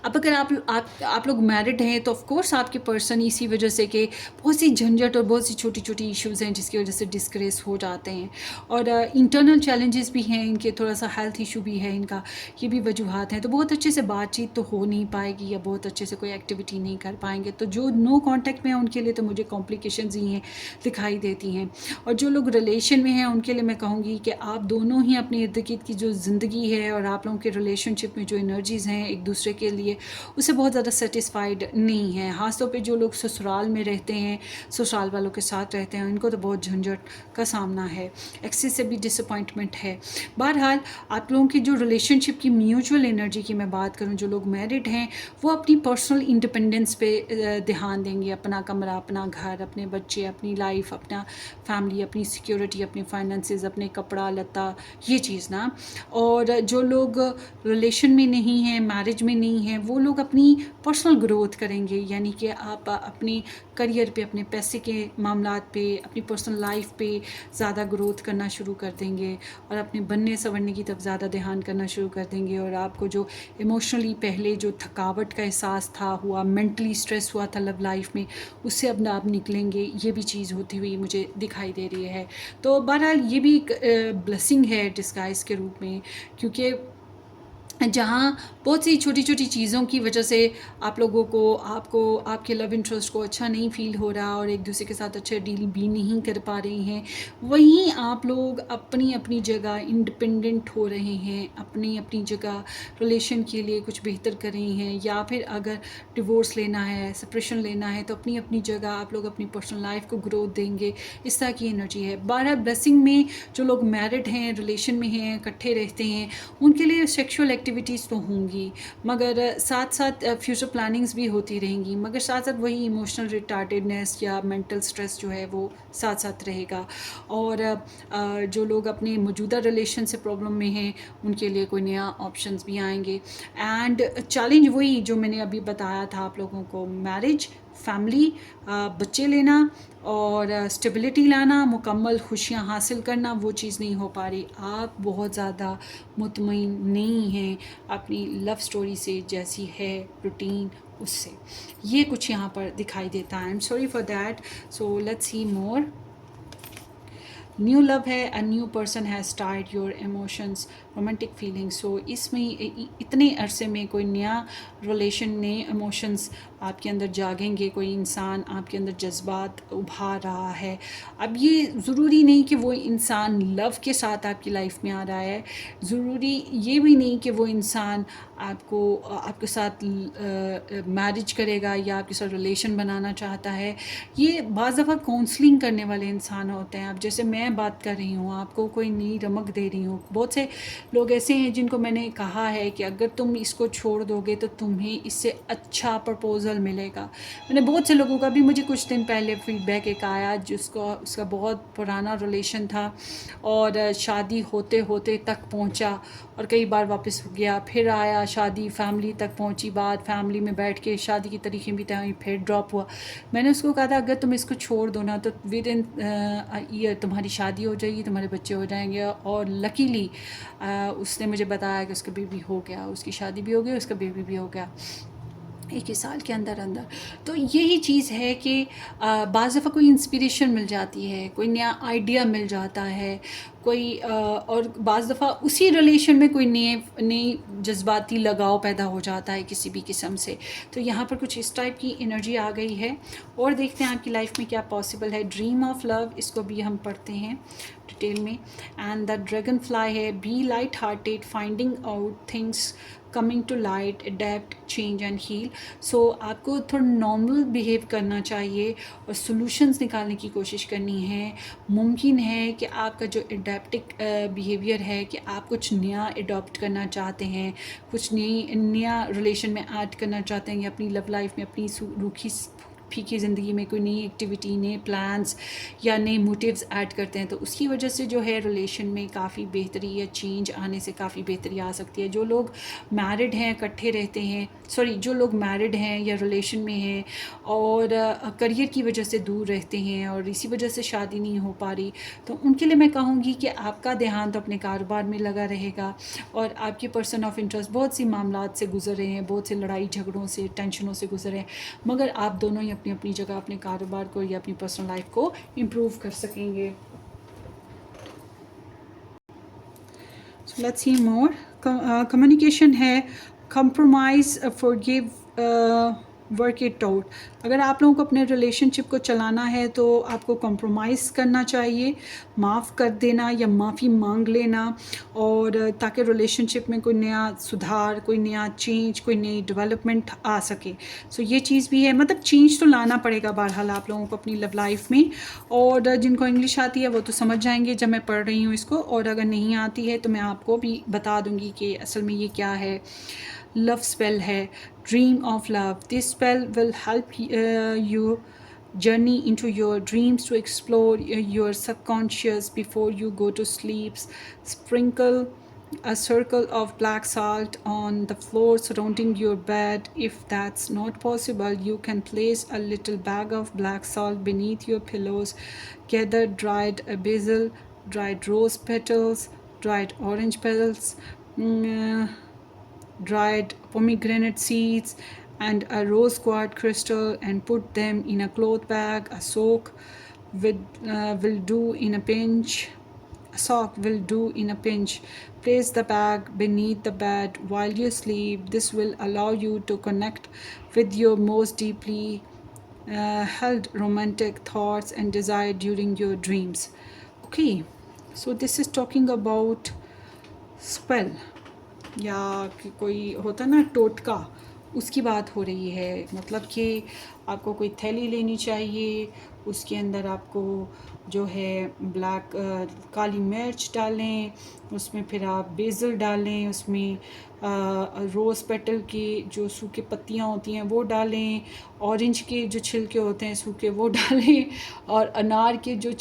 Speaker 1: اب اگر آپ لوگ میرڈ ہیں تو آف کورس آپ کے پرسن اسی وجہ سے کہ بہت سی جھنجھٹ اور بہت سی چھوٹی چھوٹی ایشوز ہیں جس کی وجہ سے ڈسگریس ہو جاتے ہیں. اور انٹرنل چیلنجز بھی ہیں ان کے، تھوڑا سا ہیلتھ ایشو بھی ہے ان کا، یہ بھی وجوہات ہیں. تو بہت اچھے سے بات چیت تو ہو نہیں پائے گی یا بہت اچھے سے کوئی ایکٹیویٹی نہیں کر پائیں گے. تو جو نو کانٹیکٹ میں ہیں ان کے لیے تو مجھے کمپلیکیشنز ہی ہیں دکھائی دیتی ہیں. اور جو لوگ ریلیشن میں ہیں ان کے لیے میں کہوں گی کہ آپ دونوں ہی اپنے ارد گرد کی جو زندگی ہے اور آپ لوگوں کے ریلیشن شپ میں جو انرجیز ہیں ایک دوسرے کے لیے، اسے بہت زیادہ سیٹسفائیڈ نہیں ہیں. خاص طور پہ جو لوگ سسرال میں رہتے ہیں، سسرال والوں کے ساتھ رہتے ہیں، ان کو تو بہت جھنجھٹ کا سامنا ہے، ایکسس سے بھی ڈس اپوائنٹمنٹ ہے. بہرحال آپ لوگوں کی جو ریلیشن شپ کی میوچول انرجی کی میں بات کروں، جو لوگ میرڈ ہیں وہ اپنی پرسنل انڈیپینڈنس پہ دھیان دیں گے. اپنا کمرہ، اپنا گھر، اپنے بچے، اپنی لائف، اپنا فیملی، اپنی سیکیورٹی، اپنے فائنینسز، اپنے کپڑا لتا، یہ چیز نا. اور جو لوگ ریلیشن میں نہیں ہیں، میرج میں نہیں ہیں، وہ لوگ اپنی پرسنل گروتھ کریں گے. یعنی کہ آپ اپنے کریئر پہ، اپنے پیسے کے معاملات پہ، اپنی پرسنل لائف پہ زیادہ گروتھ کرنا شروع کر دیں گے اور اپنے بننے سنورنے کی طرف زیادہ دھیان کرنا شروع کر دیں گے. اور آپ کو جو ایموشنلی پہلے جو تھکاوٹ کا احساس تھا، ہوا مینٹلی اسٹریس ہوا تھا لو لائف میں، اس سے اب آپ نکلیں گے. یہ بھی چیز ہوتی ہوئی مجھے دکھائی دے رہی ہے. تو بہرحال یہ بھی ایک بلیسنگ ہے ڈسگائز کے روپ میں، کیونکہ جہاں بہت سی چھوٹی چھوٹی چیزوں کی وجہ سے آپ لوگوں کو آپ کے لو انٹرسٹ کو اچھا نہیں فیل ہو رہا اور ایک دوسرے کے ساتھ اچھا ڈیل بھی نہیں کر پا رہی ہیں، وہیں آپ لوگ اپنی اپنی جگہ انڈیپینڈنٹ ہو رہے ہیں، اپنی اپنی جگہ ریلیشن کے لیے کچھ بہتر کر رہی ہیں. یا پھر اگر ڈیورس لینا ہے، سپریشن لینا ہے، تو اپنی اپنی جگہ آپ لوگ اپنی پرسنل لائف کو گروتھ دیں گے. اس طرح کی انرجی ہے. بہرحال بلیسنگ میں جو لوگ میرڈ ہیں، ریلیشن میں ہیں، اکٹھے رہتے ہیں، ان کے لیے سیکشول ایکٹیویٹیز تو ہوں گی، مگر ساتھ ساتھ فیوچر پلاننگز بھی ہوتی رہیں گی، مگر ساتھ ساتھ وہی ایموشنل ریٹارڈیڈنیس یا مینٹل سٹریس جو ہے وہ ساتھ ساتھ رہے گا. اور جو لوگ اپنے موجودہ ریلیشن سے پرابلم میں ہیں ان کے لیے کوئی نیا آپشنز بھی آئیں گے. اینڈ چیلنج وہی جو میں نے ابھی بتایا تھا آپ لوگوں کو، میرج، فیملی، بچے لینا اور اسٹیبلٹی لانا، مکمل خوشیاں حاصل کرنا، وہ چیز نہیں ہو پا رہی. آپ بہت زیادہ مطمئن نہیں ہیں اپنی لو سٹوری سے جیسی ہے روٹین اس سے. یہ کچھ یہاں پر دکھائی دیتا ہے. I'm sorry for that. So let's see more. New love ہے، a new person has start your emotions, romantic feeling. So اس میں اتنے عرصے میں کوئی نیا ریلیشن، نئے ایموشنز آپ کے اندر جاگیں گے. کوئی انسان آپ کے اندر جذبات ابھار رہا ہے. اب یہ ضروری نہیں کہ وہ انسان لو کے ساتھ آپ کی لائف میں آ رہا ہے، ضروری یہ بھی نہیں کہ وہ انسان آپ کے ساتھ میرج کرے گا یا آپ کے ساتھ ریلیشن بنانا چاہتا ہے. یہ بعض دفعہ کاؤنسلنگ کرنے والے انسان ہوتے ہیں. اب جیسے میں بات کر رہی ہوں، آپ کو کوئی نئی رمق دے رہی ہوں. بہت سے لوگ ایسے ہیں جن کو میں نے کہا ہے کہ اگر تم اس کو چھوڑ دو گے تو تمہیں اس سے اچھا پرپوزل ملے گا. میں نے بہت سے لوگوں کا بھی، مجھے کچھ دن پہلے فیڈ بیک ایک آیا اس کا بہت پرانا ریلیشن تھا اور شادی ہوتے ہوتے تک پہنچا اور کئی بار واپس گیا، پھر آیا، شادی فیملی تک پہنچی، بات فیملی میں بیٹھ کے شادی کی تاریخیں بھی طے ہوئی، پھر ڈراپ ہوا. میں نے اس کو کہا تھا اگر تم اس کو چھوڑ دو نا تو ود ان ایئر تمہاری شادی ہو جائے گی، تمہارے بچے ہو جائیں گے. اور لکیلی اس نے مجھے بتایا کہ اس کا بیبی ہو گیا، اس کی شادی بھی ہو گئی، اس کا بیبی بھی ہو گیا ایک ہی سال کے اندر. تو یہی چیز ہے کہ بعض دفعہ کوئی انسپریشن مل جاتی ہے، کوئی نیا آئیڈیا مل جاتا ہے، کوئی اور بعض دفعہ اسی ریلیشن میں کوئی نئی جذباتی لگاؤ پیدا ہو جاتا ہے کسی بھی قسم سے. تو یہاں پر کچھ اس ٹائپ کی انرجی آ گئی ہے. اور دیکھتے ہیں آپ کی لائف میں کیا پاسبل ہے. ڈریم آف لو، اس کو بھی ہم پڑھتے ہیں. ڈیٹیل میں. اینڈ دا ڈریگن فلائی ہے be light hearted finding out things coming to light adapt change and heal. So آپ کو تھوڑا نارمل بیہیو کرنا چاہیے اور سلوشنز نکالنے کی کوشش کرنی ہے. ممکن ہے کہ آپ کا جو اڈیپٹک بیہیویئر ہے کہ آپ کچھ نیا اڈاپٹ کرنا چاہتے ہیں, کچھ نیا ریلیشن میں ایڈ کرنا چاہتے ہیں یا اپنی لو لائف میں اپنی روکھی پھیکی زندگی میں کوئی نئی ایکٹیویٹی, نئے پلانس یا نئے موٹیوز ایڈ کرتے ہیں, تو اس کی وجہ سے جو ہے ریلیشن میں کافی بہتری یا چینج آنے سے کافی بہتری آ سکتی ہے. جو لوگ میرڈ ہیں, اکٹھے رہتے ہیں, جو لوگ میرڈ ہیں یا ریلیشن میں ہیں اور کریئر کی وجہ سے دور رہتے ہیں اور اسی وجہ سے شادی نہیں ہو پا رہی, تو ان کے لیے میں کہوں گی کہ آپ کا دھیان تو اپنے کاروبار میں لگا رہے گا اور آپ کے پرسن آف انٹرسٹ بہت سی معاملات سے گزر رہے ہیں, بہت سے لڑائی جھگڑوں سے, ٹینشنوں سے گزر رہے ہیں, مگر آپ دونوں ہی اپنی اپنی جگہ اپنے کاروبار کو یا اپنی پرسنل لائف کو امپروو کر سکیں گے. So let's see more. Communication ہے compromise, forgive, work it out. اگر آپ لوگوں کو اپنے ریلیشن شپ کو چلانا ہے تو آپ کو کمپرومائز کرنا چاہیے, معاف کر دینا یا معافی مانگ لینا, اور تاکہ ریلیشن شپ میں کوئی نیا سدھار, کوئی نیا چینج, کوئی نئی ڈیولپمنٹ آ سکے. سو یہ چیز بھی ہے, مطلب چینج تو لانا پڑے گا بہرحال آپ لوگوں کو اپنی لو لائف میں. اور جن کو انگلش آتی ہے وہ تو سمجھ جائیں گے جب میں پڑھ رہی ہوں اس کو, اور اگر نہیں آتی ہے تو میں آپ کو بھی بتا دوں گی کہ اصل میں یہ کیا ہے. لو اسپیل ہے dream of love. This spell will help you journey into your dreams to explore your subconscious before you go to sleep. Sprinkle a circle of black salt on the floor surrounding your bed. If that's not possible, you can place a little bag of black salt beneath your pillows. Gather dried basil, dried rose petals, dried orange petals, dried pomegranate seeds, and a rose quartz crystal, and put them in a cloth bag. A soak will do in a pinch. A sock will do in a pinch. Place the bag beneath the bed while you sleep. This will allow you to connect with your most deeply held romantic thoughts and desire during your dreams. Okay, so this is talking about spell, یا کہ کوئی ہوتا نا ٹوٹکا, اس کی بات ہو رہی ہے. مطلب کہ آپ کو کوئی تھیلی لینی چاہیے, اس کے اندر آپ کو جو ہے بلیک کالی مرچ ڈالیں, اس میں پھر آپ بیزل ڈالیں, اس میں روز پیٹل کی جو سوکھے پتیاں ہوتی ہیں وہ ڈالیں, اورنج کے جو چھلکے ہوتے ہیں سوکھے وہ ڈالیں, اور انار کے جو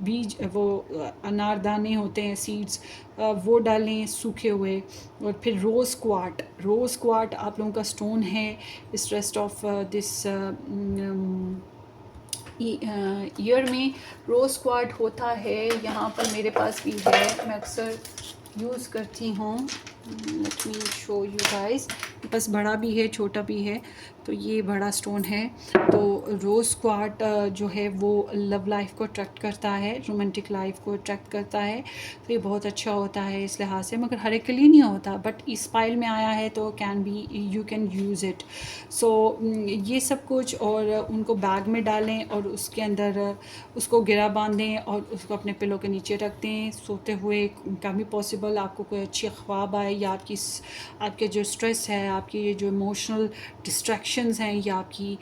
Speaker 1: بیج وہ انار دانے ہوتے ہیں سیڈز وہ ڈالیں سوکھے ہوئے. اور پھر روز کوارٹ آپ لوگوں کا سٹون ہے اس ریسٹ آف دس ایئر میں. روز کوارٹ ہوتا ہے, یہاں پر میرے پاس بھی ہے, میں اکثر یوز کرتی ہوں. Let me show you guys, بس بڑا بھی ہے چھوٹا بھی ہے, تو یہ بڑا سٹون ہے. تو روز کوارٹ جو ہے وہ لو لائف کو اٹریکٹ کرتا ہے, رومانٹک لائف کو اٹریکٹ کرتا ہے, تو یہ بہت اچھا ہوتا ہے اس لحاظ سے, مگر ہر ایک کے لیے نہیں ہوتا, بٹ اس پائل میں آیا ہے تو یو کین یوز اٹ. سو یہ سب کچھ, اور ان کو بیگ میں ڈالیں اور اس کے اندر اس کو گرا باندھیں اور اس کو اپنے پلو کے نیچے رکھ دیں سوتے ہوئے. کیا بھی پاسبل آپ کو کوئی اچھی خواب آئے, یا آپ کے جو اسٹریس ہے, آپ کی یہ جو ایموشنل ڈسٹریکشنز ہیں, یا آپ کی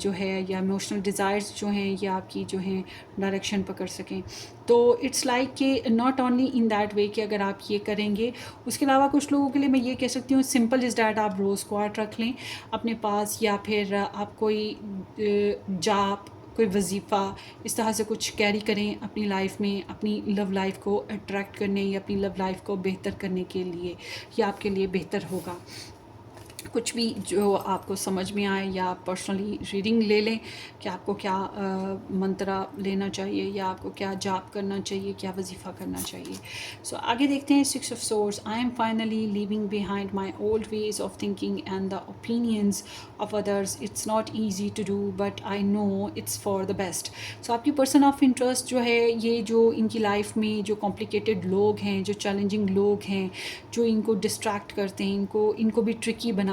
Speaker 1: جو ہے یا ایموشنل ڈیزائرز جو ہیں, یا آپ کی جو ہیں ڈائریکشن پکڑ سکیں. تو اٹس لائک کہ not only in that way کہ اگر آپ یہ کریں گے. اس کے علاوہ کچھ لوگوں کے لیے میں یہ کہہ سکتی ہوں سمپل از دیٹ, آپ روز کوارٹ رکھ لیں اپنے پاس, یا پھر آپ کوئی جاپ, کوئی وظیفہ اس طرح سے کچھ کیری کریں اپنی لائف میں, اپنی لو لائف کو اٹریکٹ کرنے یا اپنی لو لائف کو بہتر کرنے کے لیے, یا آپ کے لیے بہتر ہوگا. کچھ بھی جو آپ کو سمجھ میں آئے, یا آپ پرسنلی ریڈنگ لے لیں کہ آپ کو کیا منترا لینا چاہیے, یا آپ کو کیا جاپ کرنا چاہیے, کیا وظیفہ کرنا چاہیے. سو آگے دیکھتے ہیں 6 of swords. I'm finally leaving behind my old ways of thinking and the opinions of others. It's not easy to do but I know it's for the best. So آپ کی پرسن آف انٹرسٹ جو ہے, یہ جو ان کی life میں جو complicated لوگ ہیں, جو چیلنجنگ لوگ ہیں, جو ان کو ڈسٹریکٹ کرتے ہیں, ان کو بھی ٹرکی بناتے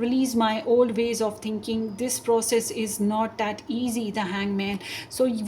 Speaker 1: release my old ways of thinking, this process is not that easy, the hangman। so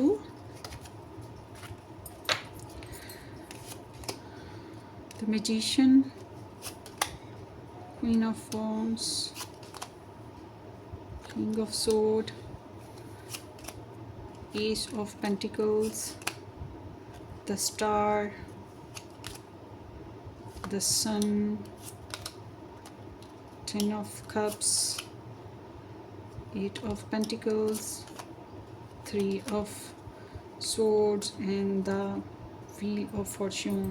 Speaker 1: 2, The Magician, Queen of Wands, King of Swords, Ace of Pentacles, the Star, the Sun, Ten of Cups, 8 of Pentacles, 3 of Swords, and the Wheel of Fortune।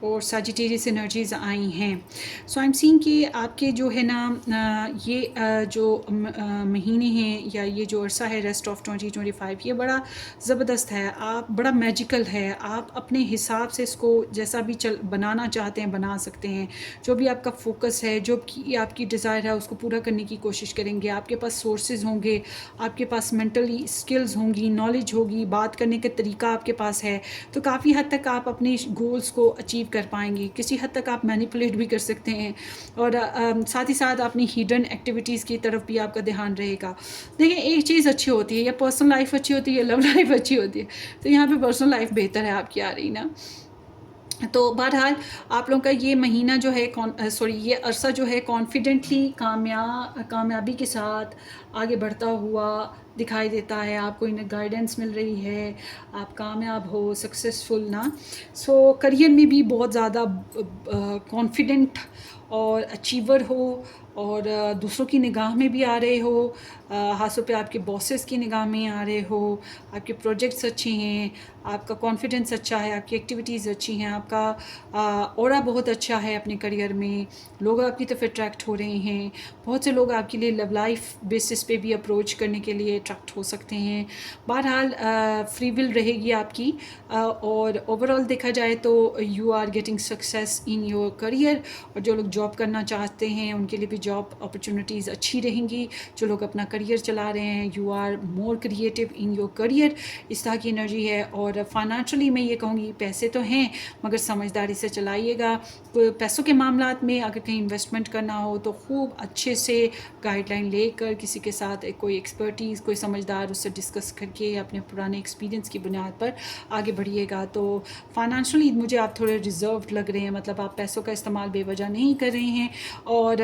Speaker 1: اور Sagittarius energies آئی ہیں. سو I am سینگ کہ آپ کے جو ہے نا یہ جو مہینے ہیں یا یہ جو عرصہ ہے ریسٹ آف 2025 یہ بڑا زبردست ہے. آپ بڑا میجیکل ہے. آپ اپنے حساب سے اس کو جیسا بھی بنانا چاہتے ہیں بنا سکتے ہیں. جو بھی آپ کا فوکس ہے، جو آپ کی ڈیزائر ہے اس کو پورا کرنے کی کوشش کریں گے. آپ کے پاس سورسز ہوں گے، آپ کے پاس مینٹلی اسکلز ہوں گی، نالج ہوگی، بات کرنے کا طریقہ آپ کے پاس ہے، تو کافی حد تک آپ اپنے گولز کو اچیو کر پائیں گے. کسی حد تک آپ مینیپولیٹ بھی کر سکتے ہیں، اور ساتھ ہی ساتھ اپنی ہیڈن ایکٹیویٹیز کی طرف بھی آپ کا دھیان رہے گا. دیکھیں ایک چیز اچھی ہوتی ہے، یا پرسنل لائف اچھی ہوتی ہے یا لو لائف اچھی ہوتی ہے، تو یہاں پہ پرسنل لائف بہتر ہے آپ کی آ رہی نا. تو بہرحال آپ لوگوں کا یہ مہینہ جو ہے یہ عرصہ جو ہے کانفیڈنٹلی کامیابی کے ساتھ آگے بڑھتا ہوا دکھائی دیتا ہے. آپ کو انہیں گائیڈنس مل رہی ہے، آپ کامیاب ہو، سکسیزفل نا. سو کریئر میں بھی بہت زیادہ کانفیڈنٹ اور اچیور ہو، اور دوسروں کی نگاہ میں بھی آ رہے ہو، خاص پہ آپ کے باسز کی نگاہ میں آ رہے ہو. آپ کے پروجیکٹس اچھے ہیں، آپ کا کانفیڈنس اچھا ہے، آپ کی ایکٹیویٹیز اچھی ہیں، آپ کا اورا بہت اچھا ہے اپنے کریئر میں. لوگ آپ کی طرف اٹریکٹ ہو رہے ہیں. بہت سے لوگ آپ کے لیے لو لائف بیسس پہ بھی اپروچ کرنے کے لیے اٹریکٹ ہو سکتے ہیں. بہرحال فری ول رہے گی آپ کی، اور اوور آل دیکھا جائے تو you are getting success in your career. اور جو لوگ جاب کرنا چاہتے ہیں ان کے لیے بھی جاب اپرچونیٹیز اچھی رہیں گی. جو لوگ اپنا کریئر چلا رہے ہیں، you are more creative in your career, اس طرح کی انرجی ہے. اور فائنانشلی میں یہ کہوں گی پیسے تو ہیں مگر سمجھداری سے چلائیے گا. پیسوں کے معاملات میں اگر کہیں انویسٹمنٹ کرنا ہو تو خوب اچھے سے گائیڈ لائن لے کر کسی کے ساتھ کوئی ایکسپرٹیز، کوئی سمجھدار، اس سے ڈسکس کر کے اپنے پرانے ایکسپیرینس کی بنیاد پر آگے بڑھیے گا. تو فائنانشلی مجھے آپ تھوڑے ریزروڈ لگ رہے ہیں، مطلب آپ پیسوں کا استعمال بے وجہ نہیں کر رہے ہیں. اور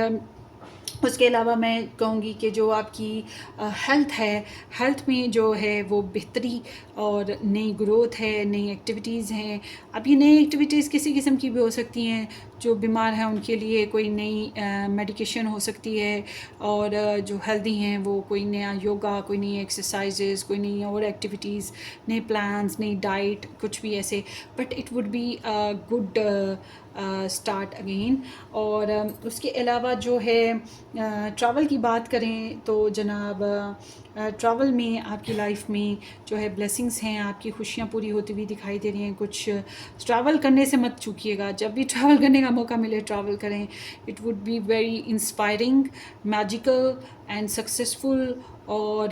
Speaker 1: اس کے علاوہ میں کہوں گی کہ جو آپ کی ہیلتھ ہے، ہیلتھ میں جو ہے وہ بہتری اور نئی گروتھ ہے، نئی ایکٹیویٹیز ہیں. اب یہ نئی ایکٹیویٹیز کسی قسم کی بھی ہو سکتی ہیں. جو بیمار ہیں ان کے لیے کوئی نئی میڈیکیشن ہو سکتی ہے، اور جو ہیلدی ہیں وہ کوئی نیا یوگا، کوئی نئی ایکسرسائزز، کوئی نئی اور ایکٹیویٹیز، نئے پلانز، نئی ڈائٹ، کچھ بھی ایسے. But it would be good start again. اور اس کے علاوہ جو ہے ٹریول کی بات کریں تو جناب ٹریول میں آپ کی لائف میں جو ہے بلیسنگز ہیں، آپ کی خوشیاں پوری ہوتی ہوئی دکھائی دے رہی ہیں. کچھ ٹریول کرنے سے مت چوکیے گا، جب بھی ٹریول کرنے کا موقع ملے ٹریول کریں. It would be very inspiring, magical and successful. اور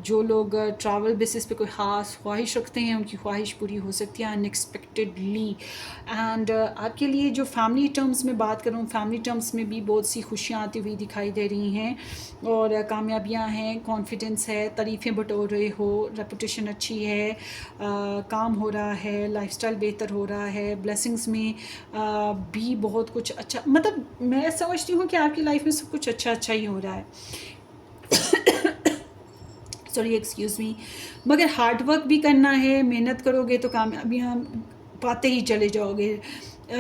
Speaker 1: جو لوگ ٹریول بیسس پہ کوئی خاص خواہش رکھتے ہیں ان کی خواہش پوری ہو سکتی ہے انیکسپیکٹڈلی. اینڈ آپ کے لیے جو فیملی ٹرمز میں بات کروں، فیملی ٹرمز میں بھی بہت سی خوشیاں آتی ہوئی دکھائی دے رہی ہیں، اور کامیابیاں ہیں، کانفیڈنس ہے، تعریفیں بٹور رہے ہو، ریپوٹیشن اچھی ہے، کام ہو رہا ہے، لائف سٹائل بہتر ہو رہا ہے. بلیسنگز میں بھی بہت کچھ اچھا، مطلب میں سمجھتی ہوں کہ آپ کی لائف میں سب کچھ اچھا اچھا ہی ہو رہا ہے. Sorry excuse me. مگر ہارڈ ورک بھی کرنا ہے، محنت کرو گے تو کامیابیاں پاتے ہی چلے جاؤ گے،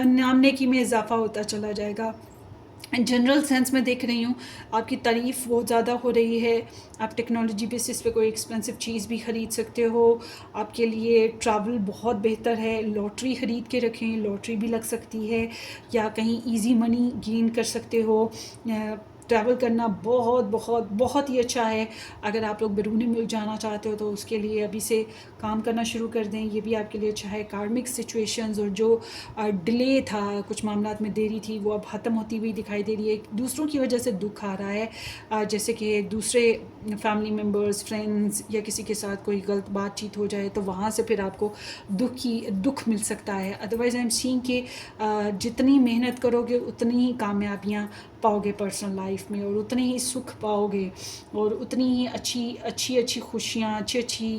Speaker 1: نام نیکی میں اضافہ ہوتا چلا جائے گا. جنرل سینس میں دیکھ رہی ہوں آپ کی تعریف بہت زیادہ ہو رہی ہے. آپ ٹیکنالوجی بیسس پہ کوئی ایکسپینسو چیز بھی خرید سکتے ہو. آپ کے لیے ٹریول بہت بہتر ہے. لاٹری خرید کے رکھیں، لاٹری بھی لگ سکتی ہے، یا کہیں ایزی منی گین کر سکتے ہو. ٹریول کرنا بہت بہت بہت ہی اچھا ہے. اگر آپ لوگ بیرون ملک جانا چاہتے ہو تو اس کے لیے ابھی سے کام کرنا شروع کر دیں، یہ بھی آپ کے لیے اچھا ہے. کارمک سچویشنز اور جو ڈیلے تھا، کچھ معاملات میں دیری تھی، وہ اب ختم ہوتی ہوئی دکھائی دے رہی ہے. دوسروں کی وجہ سے دکھ آ رہا ہے، جیسے کہ دوسرے فیملی ممبرز، فرینڈز یا کسی کے ساتھ کوئی غلط بات چیت ہو جائے تو وہاں سے پھر آپ کو دکھ مل سکتا ہے. ادروائز آئی ایم سینگ کہ جتنی محنت کرو گے اتنی ہی کامیابیاں پاؤ گے پرسنل لائف میں، اور اتنے ہی سکھ پاؤ گے، اور اتنی ہی اچھی خوشیاں، اچھی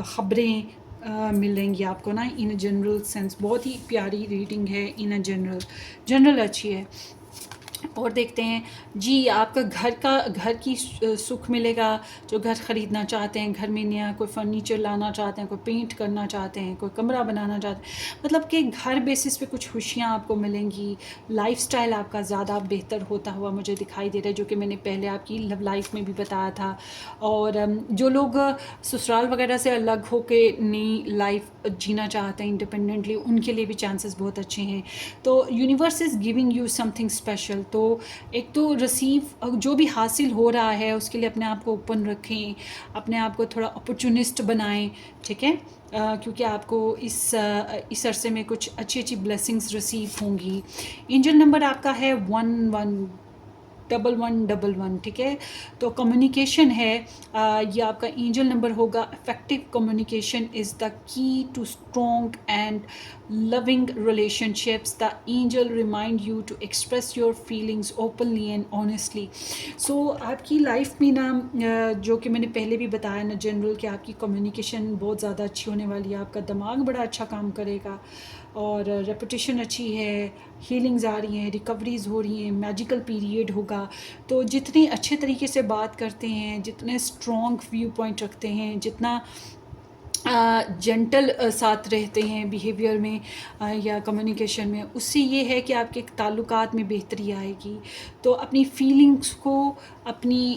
Speaker 1: خبریں ملیں گی آپ کو نا. ان جنرل سینس بہت ہی پیاری ریڈنگ ہے. ان جنرل اچھی ہے. اور دیکھتے ہیں جی آپ کا گھر کی سکھ ملے گا، جو گھر خریدنا چاہتے ہیں، گھر میں نیا کوئی فرنیچر لانا چاہتے ہیں، کوئی پینٹ کرنا چاہتے ہیں، کوئی کمرہ بنانا چاہتے ہیں، مطلب کہ گھر بیسس پہ کچھ خوشیاں آپ کو ملیں گی. لائف سٹائل آپ کا زیادہ بہتر ہوتا ہوا مجھے دکھائی دے رہا ہے، جو کہ میں نے پہلے آپ کی لو لائف میں بھی بتایا تھا. اور جو لوگ سسرال وغیرہ سے الگ ہو کے نئی لائف جینا چاہتے ہیں انڈیپینڈنٹلی، ان کے لیے بھی چانسز بہت اچھے ہیں. تو universe is giving you some thing special. تو ایک تو ریسیو جو بھی حاصل ہو رہا ہے اس کے لیے اپنے آپ کو اوپن رکھیں، اپنے آپ کو تھوڑا اپرچونسٹ بنائیں، ٹھیک ہے، کیونکہ آپ کو اس عرصے میں کچھ اچھی اچھی بلیسنگز ریسیو ہوں گی. اینجل نمبر آپ کا ہے 111111، ٹھیک ہے. تو کمیونیکیشن ہے، یہ آپ کا اینجل نمبر ہوگا. Effective communication is the key to strong and loving relationships. The angel remind you to express your feelings openly and honestly. So آپ کی لائف میں نا جو کہ میں نے پہلے بھی بتایا نا جنرل کہ آپ کی کمیونیکیشن بہت زیادہ اچھی ہونے والی ہے، آپ کا دماغ بڑا اچھا کام کرے گا، اور ریپوٹیشن اچھی ہے، ہیلنگز آ رہی ہیں، ریکوریز ہو رہی ہیں، میجیکل پیریڈ ہوگا. تو جتنی اچھے طریقے سے بات کرتے ہیں، جتنے اسٹرانگ ویو پوائنٹ رکھتے ہیں، جتنا جنٹل ساتھ رہتے ہیں بیہیویئر میں یا کمیونیکیشن میں، اس سے یہ ہے کہ آپ کے تعلقات میں بہتری آئے گی. تو اپنی فیلنگس کو، اپنی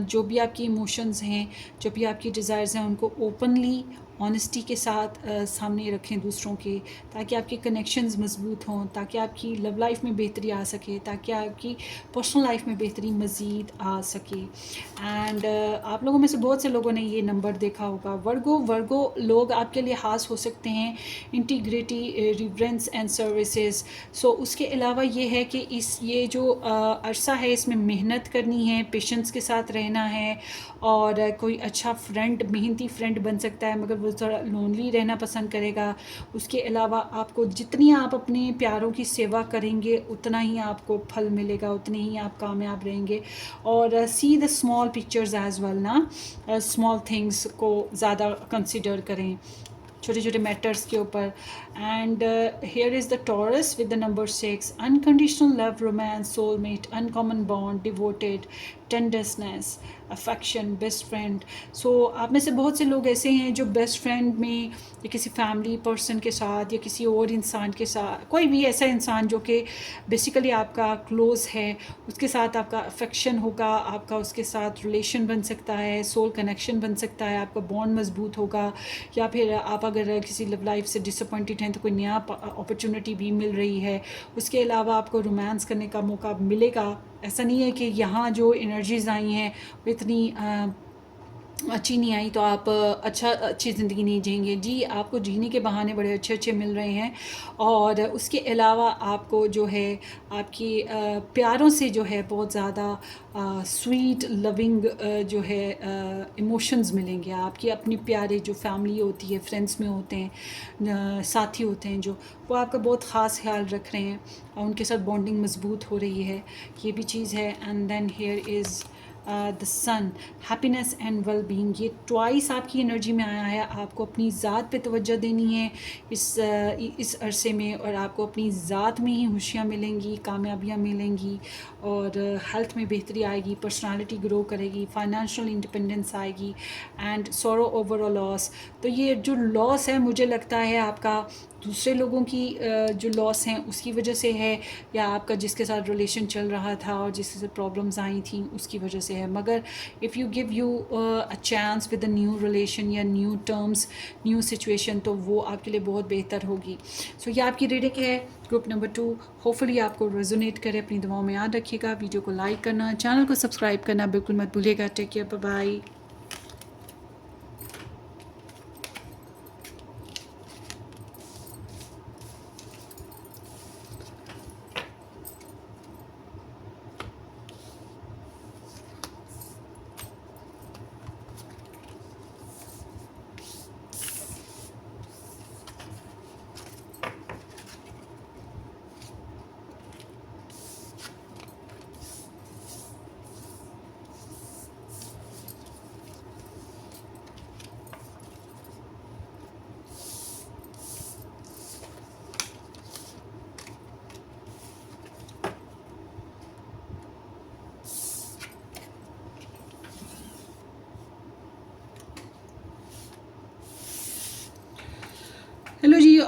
Speaker 1: جو بھی آپ کی ایموشنز ہیں، جو بھی آپ کی ڈیزائرز ہیں، ان کو اوپنلی آنیسٹی کے ساتھ سامنے رکھیں دوسروں کے، تاکہ آپ کے کنیکشنز مضبوط ہوں، تاکہ آپ کی لو لائف میں بہتری آ سکے، تاکہ آپ کی پرسنل لائف میں بہتری مزید آ سکے. اینڈ آپ لوگوں میں سے بہت سے لوگوں نے یہ نمبر دیکھا ہوگا. ورگو لوگ آپ کے لیے خاص ہو سکتے ہیں، انٹیگریٹی، ریورنس اینڈ سروسز. سو اس کے علاوہ یہ ہے کہ یہ جو عرصہ ہے اس میں محنت کرنی ہے، پیشنس کے ساتھ رہنا ہے، اور کوئی اچھا فرینڈ، محنتی فرینڈ بن سکتا ہے مگر وہ تھوڑا لونلی رہنا پسند کرے گا. اس کے علاوہ آپ کو جتنی آپ اپنے پیاروں کی سیوا کریں گے اتنا ہی آپ کو پھل ملے گا، اتنے ہی آپ کامیاب رہیں گے. اور see the small pictures as well نا، اسمال تھنگس کو زیادہ کنسیڈر کریں، چھوٹے چھوٹے میٹرز کے اوپر. And here is the Taurus with the number 6، unconditional love, romance, soul mate, uncommon bond, devoted, tenderness, affection, best friend. So آپ میں سے بہت سے لوگ ایسے ہیں جو بیسٹ فرینڈ میں یا کسی فیملی پرسن کے ساتھ یا کسی اور انسان کے ساتھ، کوئی بھی ایسا انسان جو کہ بیسیکلی آپ کا کلوز ہے، اس کے ساتھ آپ کا افیکشن ہوگا، آپ کا اس کے ساتھ ریلیشن بن سکتا ہے، سول کنیکشن بن سکتا ہے، آپ کا بانڈ مضبوط ہوگا. یا پھر آپ اگر کسی لو لائف سے ڈس اپوائنٹڈ ہیں تو کوئی نیا اپرچونٹی بھی مل رہی ہے. اس کے علاوہ آپ کو رومانس کرنے کا موقع ملے گا. ایسا نہیں ہے کہ یہاں جو انرجیز آئی ہیں وہ اتنی اچھی نہیں آئی تو آپ اچھی زندگی نہیں جئیں گے. جی آپ کو جینے کے بہانے بڑے اچھے اچھے مل رہے ہیں، اور اس کے علاوہ آپ کو جو ہے آپ کی پیاروں سے جو ہے بہت زیادہ سویٹ لونگ جو ہے ایموشنز ملیں گے. آپ کی اپنی پیارے جو فیملی ہوتی ہے، فرینڈس میں ہوتے ہیں، ساتھی ہوتے ہیں جو، وہ آپ کا بہت خاص خیال رکھ رہے ہیں، اور ان کے ساتھ بانڈنگ مضبوط ہو رہی ہے، یہ بھی چیز ہے. And then here is the sun, happiness and well being. یہ ٹوائس آپ کی انرجی میں آیا ہے. آپ کو اپنی ذات پہ توجہ دینی ہے اس عرصے میں، اور آپ کو اپنی ذات میں ہی خوشیاں ملیں گی، کامیابیاں ملیں گی، اور ہیلتھ میں بہتری آئے گی، پرسنالٹی گرو کرے گی، فائنینشیل انڈیپینڈنس آئے گی. اینڈ سورو اوور اے لاس. تو یہ جو لاس ہے مجھے لگتا ہے آپ کا دوسرے لوگوں کی جو لاس ہیں اس کی وجہ سے ہے، یا آپ کا جس کے ساتھ ریلیشن چل رہا تھا اور جس کے ساتھ پرابلمز آئی تھیں اس کی وجہ سے ہے. مگر if you give you a chance with a new relation یا نیو ٹرمز، نیو سچویشن، تو وہ آپ کے لیے بہت بہتر ہوگی. سو یہ آپ کی ریڈنگ ہے گروپ نمبر 2. ہوپفلی آپ کو ریزونیٹ کرے. اپنی دعاؤں میں یاد رکھیے گا. ویڈیو کو لائک کرنا، چینل کو سبسکرائب کرنا بالکل مت بھولیے گا. Take care, bye bye.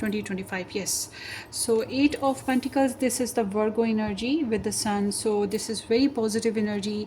Speaker 1: 2025, yes. So 8 of Pentacles, this is the Virgo energy with the sun, so this is very positive energy.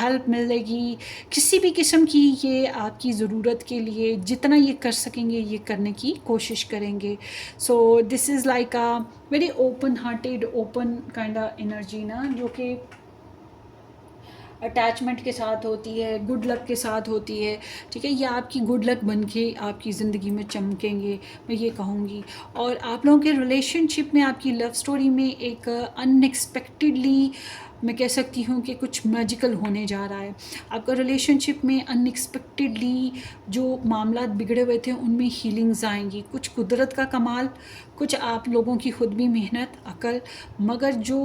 Speaker 1: Help ملے گی، کسی بھی قسم کی یہ آپ کی ضرورت کے لیے جتنا یہ کر سکیں گے یہ کرنے کی کوشش کریں گے. So this is like a very open hearted open kind of energy نا، جو کہ اٹیچمنٹ کے ساتھ ہوتی ہے، گڈ لک کے ساتھ ہوتی ہے. ٹھیک ہے، یہ آپ کی گڈ لک بن کے آپ کی زندگی میں چمکیں گے، میں یہ کہوں گی. اور آپ لوگوں کے ریلیشن شپ میں، آپ کی لو سٹوری میں ایک ان ایکسپیکٹڈلی میں کہہ سکتی ہوں کہ کچھ میجیکل ہونے جا رہا ہے. آپ کا ریلیشن شپ میں ان ایکسپیکٹڈلی جو معاملات بگڑے ہوئے تھے ان میں ہیلنگز آئیں گی. کچھ قدرت کا کمال، کچھ آپ لوگوں کی خود بھی محنت، عقل. مگر جو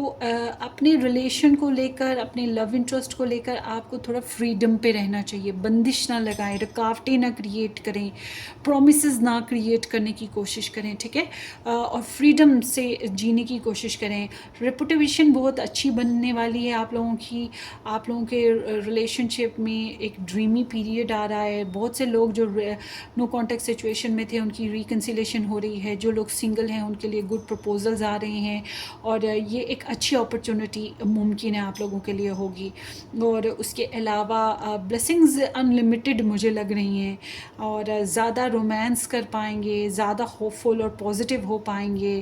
Speaker 1: اپنے ریلیشن کو لے کر، اپنے لو انٹرسٹ کو لے کر آپ کو تھوڑا فریڈم پہ رہنا چاہیے. بندش نہ لگائیں، رکاوٹیں نہ کریٹ کریں، پرومسز نہ کریٹ کرنے کی کوشش کریں. ٹھیک ہے، اور فریڈم سے جینے کی کوشش کریں. ریپوٹیشن بہت اچھی بننے والی ہے آپ لوگوں کی. آپ لوگوں کے ریلیشن شپ میں ایک ڈریمی پیریڈ آ رہا ہے. بہت سے لوگ جو نو کانٹیکٹ سچویشن میں تھے ان کی ریکنسیلیشن ہو رہی ہے. جو لوگ سنگل ہیں ان کے لیے گڈ پرپوزلز آ رہے ہیں، اور یہ ایک اچھی اپرچونٹی ممکن ہے آپ لوگوں کے لیے ہوگی. اور اس کے علاوہ بلیسنگز ان لمیٹڈ مجھے لگ رہی ہیں، اور زیادہ رومانس کر پائیں گے، زیادہ ہوپ فل اور پازیٹیو ہو پائیں گے،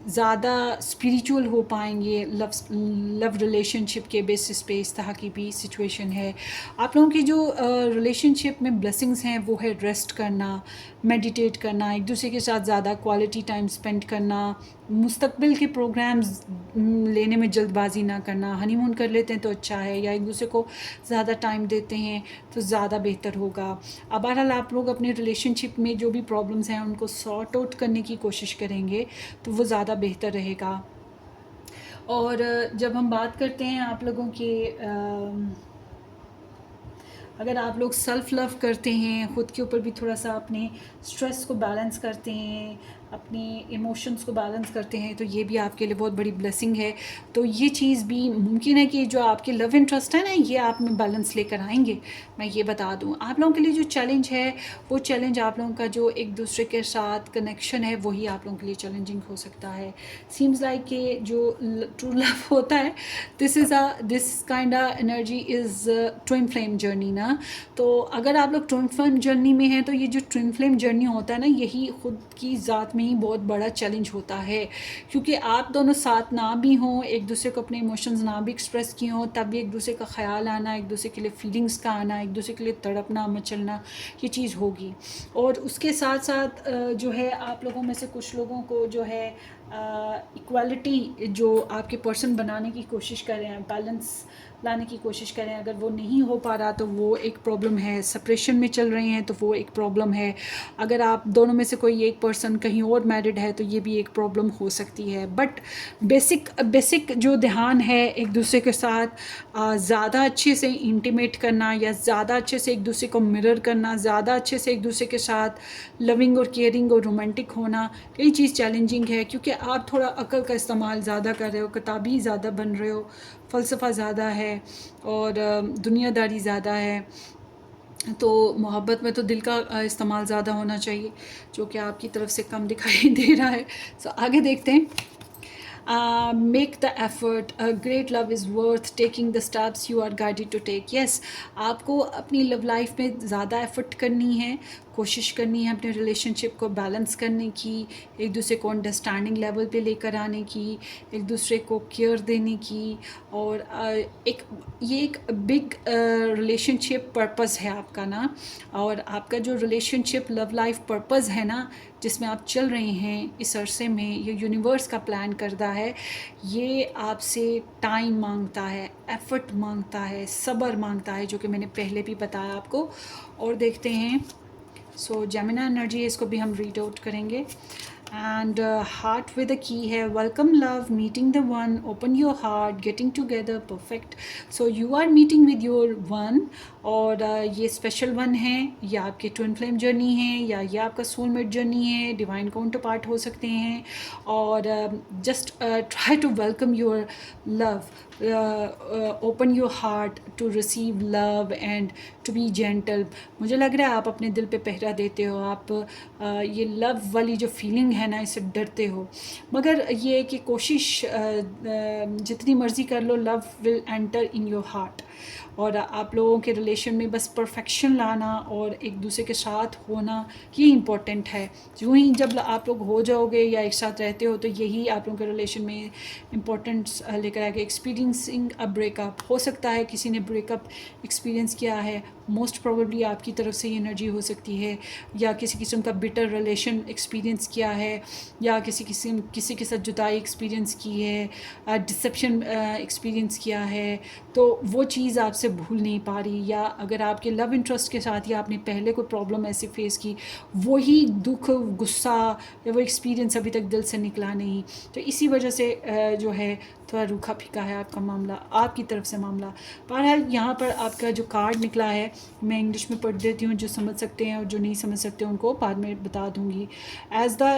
Speaker 1: زیادہ اسپریچول ہو پائیں گے. لو ریلیشن شپ کے بیسس پہ اس طرح کی بھی سچویشن ہے. آپ لوگوں کی جو ریلیشن شپ میں بلیسنگز ہیں وہ ہے ریسٹ کرنا، میڈیٹیٹ کرنا، ایک دوسرے کے ساتھ زیادہ کوالٹی ٹائم اسپینڈ کرنا، مستقبل کے پروگرامز لینے میں جلد بازی نہ کرنا. ہنی مون کر لیتے ہیں تو اچھا ہے، یا ایک دوسرے کو زیادہ ٹائم دیتے ہیں تو زیادہ بہتر ہوگا. اب بہرحال آپ لوگ اپنے ریلیشن شپ میں جو بھی پرابلمز ہیں ان کو سارٹ آؤٹ کرنے کی کوشش کریں گے تو وہ زیادہ بہتر رہے گا. اور جب ہم بات کرتے ہیں آپ لوگوں کے، اگر آپ لوگ سیلف لو کرتے ہیں، خود کے اوپر بھی تھوڑا سا اپنے اسٹریس کو بیلنس کرتے ہیں، اپنے ایموشنس کو بیلنس کرتے ہیں، تو یہ بھی آپ کے لیے بہت بڑی بلیسنگ ہے. تو یہ چیز بھی ممکن ہے کہ جو آپ کے لو انٹرسٹ ہے نا یہ آپ میں بیلنس لے کر آئیں گے. میں یہ بتا دوں آپ لوگوں کے لیے جو چیلنج ہے وہ چیلنج آپ لوگوں کا جو ایک دوسرے کے ساتھ کنیکشن ہے وہی آپ لوگوں کے لیے چیلنجنگ ہو سکتا ہے. سیمز لائک کہ جو ٹرو لو ہوتا ہے، this kind of energy is twin flame journey نا. تو اگر آپ لوگ ٹوئن فلیم جرنی میں ہیں تو یہ جو ٹوئن فلیم جرنی ہوتا ہے نا یہی خود کی ذات میں ہی بہت بڑا چیلنج ہوتا ہے. کیونکہ آپ دونوں ساتھ نہ بھی ہوں، ایک دوسرے کو اپنے ایموشنز نہ بھی ایکسپریس کیے ہوں، تب بھی ایک دوسرے کا خیال آنا، ایک دوسرے کے لیے فیلنگز کا آنا، ایک دوسرے کے لیے تڑپنا مچلنا، یہ چیز ہوگی. اور اس کے ساتھ ساتھ جو ہے آپ لوگوں میں سے کچھ لوگوں کو جو ہے ایکوالٹی جو آپ کے پرسن بنانے کی کوشش کر رہے ہیں، بیلنس لانے کی کوشش کریں. اگر وہ نہیں ہو پا رہا تو وہ ایک پرابلم ہے. سپریشن میں چل رہے ہیں تو وہ ایک پرابلم ہے. اگر آپ دونوں میں سے کوئی ایک پرسن کہیں اور میرڈ ہے تو یہ بھی ایک پرابلم ہو سکتی ہے. بٹ بیسک جو دھیان ہے ایک دوسرے کے ساتھ زیادہ اچھے سے انٹیمیٹ کرنا، یا زیادہ اچھے سے ایک دوسرے کو مرر کرنا، زیادہ اچھے سے ایک دوسرے کے ساتھ لونگ اور کیئرنگ اور رومانٹک ہونا، یہی چیز چیلنجنگ ہے. کیونکہ آپ تھوڑا عقل کا استعمال زیادہ کر رہے ہو، کتابی زیادہ بن رہے ہو، فلسفہ زیادہ ہے اور دنیا داری زیادہ ہے. تو محبت میں تو دل کا استعمال زیادہ ہونا چاہیے، جو کہ آپ کی طرف سے کم دکھائی دے رہا ہے. سو آگے دیکھتے ہیں. Make the effort, great love is worth taking the steps you are guided to take. Yes, آپ کو اپنی لو لائف میں زیادہ ایفرٹ کرنی ہے، کوشش کرنی ہے اپنے ریلیشن شپ کو بیلنس کرنے کی، ایک دوسرے کو انڈرسٹینڈنگ لیول پہ لے کر آنے کی، ایک دوسرے کو کیئر دینے کی. اور یہ ایک بگ ریلیشن شپ پرپز ہے آپ کا نا. اور آپ کا جو ریلیشن شپ لو لائف پرپز ہے نا جس میں آپ چل رہے ہیں اس عرصے میں، یہ یونیورس کا پلان کردہ ہے. یہ آپ سے ٹائم مانگتا ہے، ایفرٹ مانگتا ہے، صبر مانگتا ہے، جو کہ میں نے پہلے بھی بتایا آپ کو. اور دیکھتے ہیں. سو جیمنا انرجی، اس کو بھی ہم ریڈ آؤٹ کریں گے. And heart with a key ہے. Welcome love, meeting the one, open your heart, getting together, perfect. So you are meeting with your one, اور یہ اسپیشل ون ہے، یا آپ کے ٹوئن فلیم جرنی ہے، یا یہ آپ کا سول میٹ جرنی ہے، ڈیوائن کاؤنٹر پارٹ ہو سکتے ہیں. اور just try to welcome your love. open your heart to receive love and to be gentle. مجھے لگ رہا ہے آپ اپنے دل پہ پہرا دیتے ہو, آپ یہ لو والی جو فیلنگ ہے نا اس سے ڈرتے ہو, مگر یہ ہے کہ کوشش جتنی مرضی کر لو, love will enter in your heart. اور آپ لوگوں کے ریلیشن میں بس پرفیکشن لانا اور ایک دوسرے کے ساتھ ہونا یہ امپورٹنٹ ہے. یوں ہی جب آپ لوگ ہو جاؤ گے یا ایک ساتھ رہتے ہو تو یہی آپ لوگوں کے ریلیشن میں امپورٹنٹس لے کر آئے گا. ایکسپیرینسنگ اے بریک اپ, ہو سکتا ہے کسی نے بریک اپ ایکسپیرینس کیا ہے, موسٹ پروبیبلی آپ کی طرف سے یہ انرجی ہو سکتی ہے, یا کسی قسم کا بٹر ریلیشن ایکسپیرینس کیا ہے, یا کسی کے ساتھ جدائی ایکسپیرینس کی ہے, ڈسیپشن ایکسپیرینس کیا ہے, تو وہ چیز آپ سے بھول نہیں پا رہی. یا اگر آپ کے لو انٹرسٹ کے ساتھ یا آپ نے پہلے کوئی پرابلم ایسی فیس کی, وہی دکھ, غصہ یا وہ ایکسپیرینس ابھی تک دل سے نکلا نہیں, تو اسی وجہ سے جو ہے تھوڑا روکھا پھیکا ہے آپ کا معاملہ, آپ کی طرف سے معاملہ. بہرحال یہاں پر آپ کا جو کارڈ نکلا ہے میں انگلش میں پڑھ دیتی ہوں, جو سمجھ سکتے ہیں اور جو نہیں سمجھ سکتے ان کو بعد میں بتا دوں گی. As the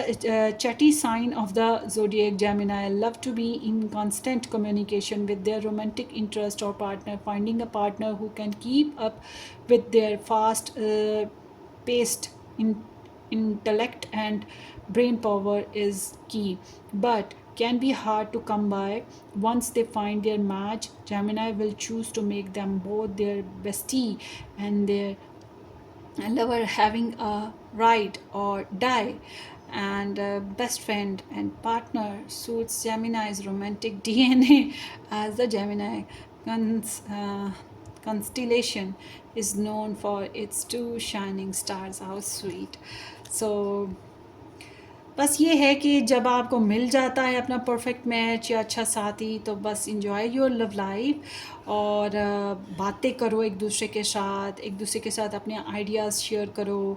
Speaker 1: chatty sign of the zodiac Gemini, love to be in constant communication with their romantic interest or partner. Finding a partner who can keep up with their fast paced intellect and brain power is key, but can be hard to come by. Once they find their match, Gemini will choose to make them both their bestie and their lover, having a ride or die. And best friend and partner suits Gemini's romantic DNA, as the Gemini constellation is known for its two shining stars. How sweet. So بس یہ ہے کہ جب آپ کو مل جاتا ہے اپنا پرفیکٹ میچ یا اچھا ساتھی, تو بس انجوائے یور لو لائف, اور باتیں کرو ایک دوسرے کے ساتھ, ایک دوسرے کے ساتھ اپنے آئیڈیاز شیئر کرو,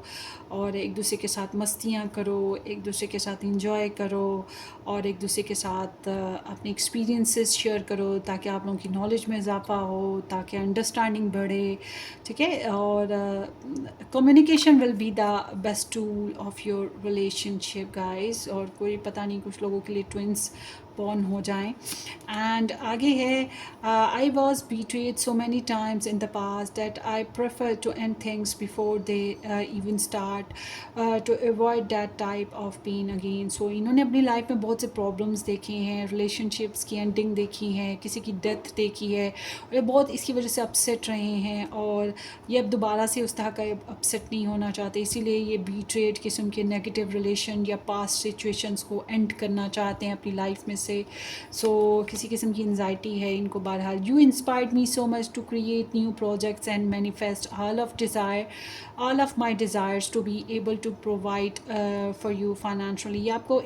Speaker 1: اور ایک دوسرے کے ساتھ مستیاں کرو, ایک دوسرے کے ساتھ انجوائے کرو, اور ایک دوسرے کے ساتھ اپنے ایکسپیرینسز شیئر کرو, تاکہ آپ لوگوں کی نالج میں اضافہ ہو, تاکہ انڈرسٹینڈنگ بڑھے. ٹھیک ہے, اور communication will be the best tool of your relationship guys. اور کوئی پتہ نہیں, کچھ لوگوں کے لیے ٹوئنس بورن ہو جائیں. اینڈ آگے ہے, I was betrayed so many times in the past that I prefer to end things before they even start to avoid that type of pain again. So انہوں نے اپنی لائف میں بہت سے problems دیکھے ہیں, ریلیشن شپس کی ending دیکھی ہے, کسی کی ڈیتھ دیکھی ہے, اور یہ بہت اس کی وجہ سے اپسیٹ رہے ہیں, اور یہ اب دوبارہ سے اس طرح کا اپسیٹ نہیں ہونا چاہتے, اسی لیے یہ بیٹریڈ قسم کے نیگیٹو ریلیشن یا پاسٹ سچویشنس کو اینڈ کرنا چاہتے ہیں اپنی لائف میں سے. سو کسی قسم کی انزائٹی ہے ان کو. بہرحال, you inspired me so much to create new projects and manifest all of my desires to be able to provide for you financially. یہ آپ کو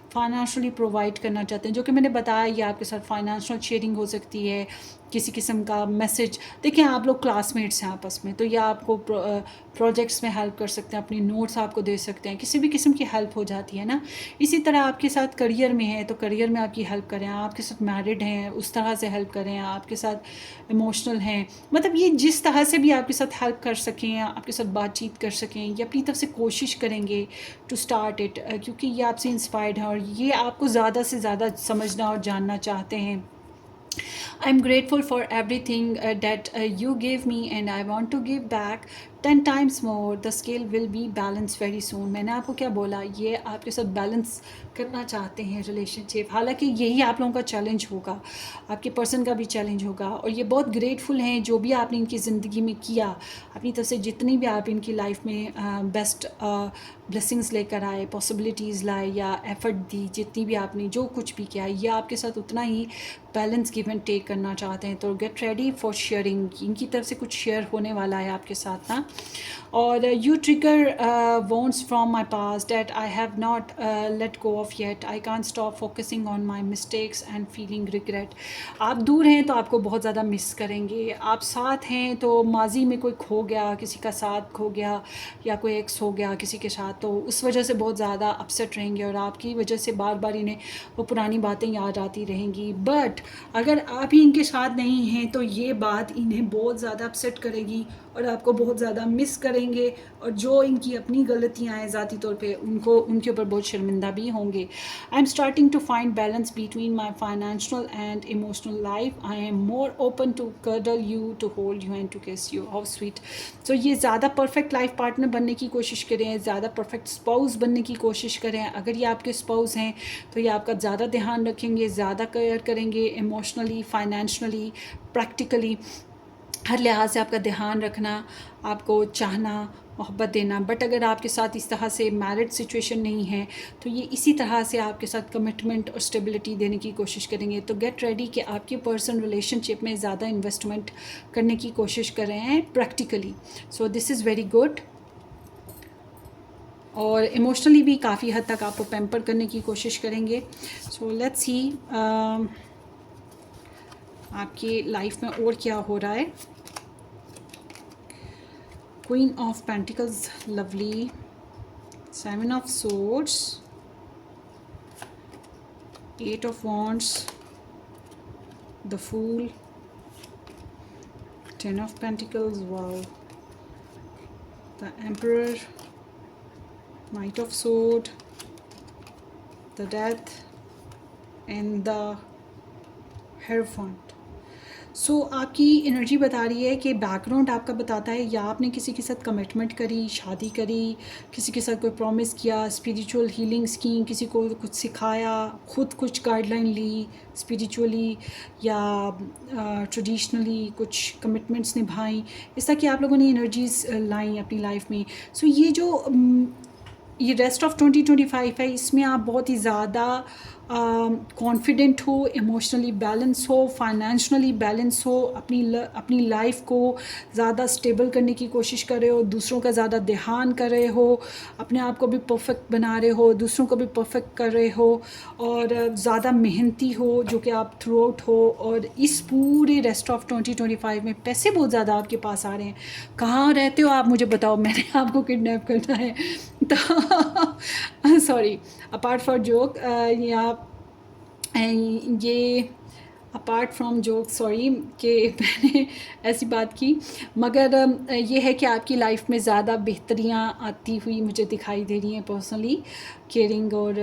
Speaker 1: فائنانشلی پرووائڈ کرنا چاہتے ہیں, جو کہ میں نے بتایا یہ آپ کے ساتھ فائنانشل شیئرنگ ہو سکتی ہے, کسی قسم کا میسج. دیکھیں آپ لوگ کلاس میٹس ہیں آپس میں, تو یہ آپ کو پروجیکٹس میں ہیلپ کر سکتے ہیں, اپنی نوٹس آپ کو دے سکتے ہیں, کسی بھی قسم کی ہیلپ ہو جاتی ہے نا. اسی طرح آپ کے ساتھ کریئر میں ہے تو کریئر میں آپ کی ہیلپ کریں, آپ کے ساتھ میرڈ ہیں اس طرح سے ہیلپ کریں, آپ کے ساتھ ایموشنل ہیں, مطلب یہ جس طرح سے بھی آپ کے ساتھ ہیلپ کر سکیں, آپ کے ساتھ بات چیت کر سکیں, یہ اپنی طرف سے کوشش کریں گے ٹو اسٹارٹ اٹ, کیونکہ یہ آپ سے انسپائرڈ ہیں اور یہ آپ کو زیادہ سے زیادہ سمجھنا اور جاننا چاہتے ہیں. I'm grateful for everything that you gave me, and I want to give back 10 times more. The scale will be balanced very soon. میں نے آپ کو کیا بولا, یہ آپ کے ساتھ بیلنس کرنا چاہتے ہیں ریلیشن شپ. حالانکہ یہی آپ لوگوں کا چیلنج ہوگا, آپ کے پرسن کا بھی چیلنج ہوگا, اور یہ بہت گریٹفل ہیں جو بھی آپ نے ان کی زندگی میں کیا, اپنی طرف سے جتنی بھی آپ ان کی لائف میں بیسٹ بلیسنگز لے کر آئے, پاسبلٹیز لائے یا ایفرٹ دی, جتنی بھی آپ نے جو کچھ بھی کیا, یہ آپ کے ساتھ اتنا ہی بیلنس گیو اینڈ ٹیک کرنا چاہتے ہیں. تو گیٹ ریڈی فار شیئرنگ, ان کی طرف سے کچھ شیئر ہونے والا ہے آپ کے ساتھ نا. اور you trigger wounds from my past that I have not let go of yet. I can't stop focusing on my mistakes and feeling regret. آپ دور ہیں تو آپ کو بہت زیادہ مس کریں گے, آپ ساتھ ہیں تو ماضی میں کوئی کھو گیا, کسی کا ساتھ کھو گیا یا کوئی ایکس ہو گیا کسی کے ساتھ, تو اس وجہ سے بہت زیادہ اپسیٹ رہیں گے, اور آپ کی وجہ سے بار بار انہیں وہ پرانی باتیں یاد آتی رہیں گی. بٹ اگر آپ ہی ان کے ساتھ نہیں ہیں تو یہ بات انہیں بہت زیادہ اپسیٹ کرے گی, اور آپ کو بہت زیادہ مس کریں گے، اور جو ان کی اپنی غلطیاں ہیں ذاتی طور پہ ان کے اوپر بہت شرمندہ بھی ہوں گے. I am starting to find balance between my financial and emotional life. I am more open to cuddle you, to hold you and to kiss you. How sweet. So یہ زیادہ پرفیکٹ لائف پارٹنر بننے کی کوشش کریں، زیادہ perfect spouse بننے کی کوشش کریں. اگر یہ آپ کے اسپاؤس ہیں تو یہ آپ کا زیادہ دھیان رکھیں گے، زیادہ کیئر کریں گے، ایموشنلی، فائنینشلی، پریکٹیکلی، ہر لحاظ سے آپ کا دھیان رکھنا، آپ کو چاہنا، محبت دینا. بٹ اگر آپ کے ساتھ اس طرح سے میرڈ سچویشن نہیں ہے تو یہ اسی طرح سے آپ کے ساتھ کمٹمنٹ اور اسٹیبلٹی دینے کی کوشش کریں گے. تو گیٹ ریڈی کہ آپ کی پرسنل ریلیشن شپ میں زیادہ انویسٹمنٹ کرنے کی کوشش کر رہے ہیں practically. So this is very good. اور ایموشنلی بھی کافی حد تک آپ کو پیمپر کرنے کی کوشش کریں گے. سو لیٹس سی آپ کی لائف میں اور کیا ہو رہا ہے. Queen of Pentacles, lovely. 7 of Swords, 8 of Wands, the Fool, 10 of Pentacles, wow. The Emperor, Knight of Sword, the Death, and the Hierophant. سو آپ کی انرجی بتا رہی ہے کہ بیک گراؤنڈ آپ کا بتاتا ہے یا آپ نے کسی کے ساتھ کمٹمنٹ کری، شادی کری، کسی کے ساتھ کوئی پرومس کیا، اسپریچول ہیلنگس کی، کسی کو کچھ سکھایا، خود کچھ گائیڈ لائن لی اسپریچولی یا ٹریڈیشنلی، کچھ کمٹمنٹس نبھائیں. اس طرح کہ آپ لوگوں نے انرجیز لائیں اپنی لائف میں. سو یہ ریسٹ آف 2025 ہے، اس میں آپ بہت ہی زیادہ کانفیڈنٹ ہو، ایموشنلی بیلنس ہو، فائنینشلی بیلنس ہو، اپنی لائف کو زیادہ اسٹیبل کرنے کی کوشش کر رہے ہو، دوسروں کا زیادہ دھیان کر رہے ہو، اپنے آپ کو بھی پرفیکٹ بنا رہے ہو، دوسروں کو بھی پرفیکٹ کر رہے ہو، اور زیادہ محنتی ہو جو کہ آپ تھرو آؤٹ ہو. اور اس پورے ریسٹ آف 2025 میں پیسے بہت زیادہ آپ کے پاس آ رہے ہیں. کہاں رہتے ہو آپ مجھے بتاؤ، میں نے آپ کو کڈنیپ کرنا ہے. تو سوری، اپارٹ فار جوک، یہ اپارٹ فرام جوک، سوری کہ میں نے ایسی بات کی، مگر یہ ہے کہ آپ کی لائف میں زیادہ بہتریاں آتی ہوئی مجھے دکھائی دے رہی ہیں پرسنلی کیئرنگ. اور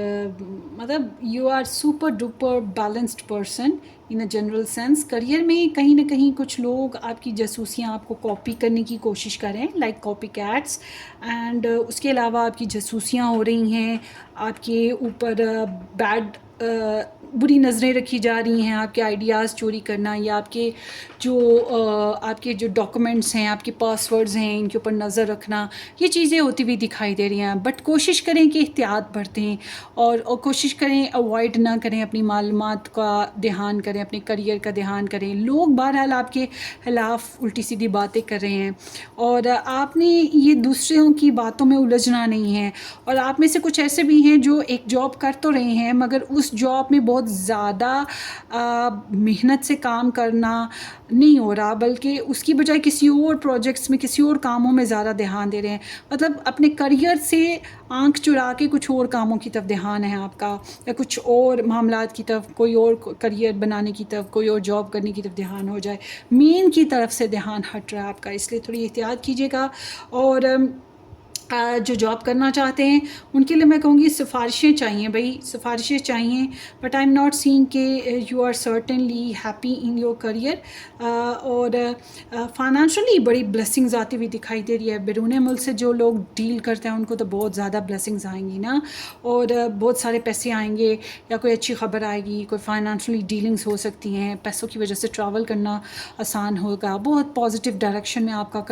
Speaker 1: مطلب you are super duper balanced person in a general sense. Career میں کہیں نہ کہیں کچھ لوگ آپ کی جاسوسیاں آپ کو کاپی کرنے کی کوشش کریں، لائک کاپی کیٹس. اینڈ اس کے علاوہ آپ کی جاسوسیاں ہو رہی ہیں، آپ کے اوپر بری نظریں رکھی جا رہی ہیں، آپ کے آئیڈیاز چوری کرنا، یا آپ کے جو ڈاکومنٹس ہیں، آپ کے پاس ورڈز ہیں، ان کے اوپر نظر رکھنا. یہ چیزیں ہوتی ہوئی دکھائی دے رہی ہیں. بٹ کوشش کریں کہ احتیاط برتیں، اور کوشش کریں اوائڈ نہ کریں، اپنی معلومات کا دھیان کریں، اپنے کریئر کا دھیان کریں. لوگ بہرحال آپ کے خلاف الٹی سیدھی باتیں کر رہے ہیں، اور آپ نے یہ دوسروں کی باتوں میں الجھنا نہیں ہے. اور آپ میں سے کچھ ایسے بھی ہیں جو ایک جاب کر تو رہے ہیں، مگر اس جاب میں بہت زیادہ محنت سے کام کرنا نہیں ہو رہا، بلکہ اس کی بجائے کسی اور پروجیکٹس میں، کسی اور کاموں میں زیادہ دھیان دے رہے ہیں. مطلب اپنے کریئر سے آنکھ چرا کے کچھ اور کاموں کی طرف دھیان ہے آپ کا، یا کچھ اور معاملات کی طرف، کوئی اور کریئر بنانے کی طرف، کوئی اور جاب کرنے کی طرف دھیان ہو جائے. مین کی طرف سے دھیان ہٹ رہا ہے آپ کا، اس لیے تھوڑی احتیاط کیجیے گا. اور جو جاب کرنا چاہتے ہیں ان کے لیے میں کہوں گی سفارشیں چاہیے، بھائی سفارشیں چاہیے. But I'm not saying کہ you are certainly happy in your career. اور فائنینشلی بڑی بلیسنگز آتی ہوئی دکھائی دے رہی ہے. بیرون ملک سے جو لوگ ڈیل کرتے ہیں ان کو تو بہت زیادہ بلیسنگز آئیں گی نا، اور بہت سارے پیسے آئیں گے، یا کوئی اچھی خبر آئے گی، کوئی فائنینشلی ڈیلنگز ہو سکتی ہیں، پیسوں کی وجہ سے ٹریول کرنا آسان ہوگا. بہت پازیٹیو ڈائریکشن میں آپ کا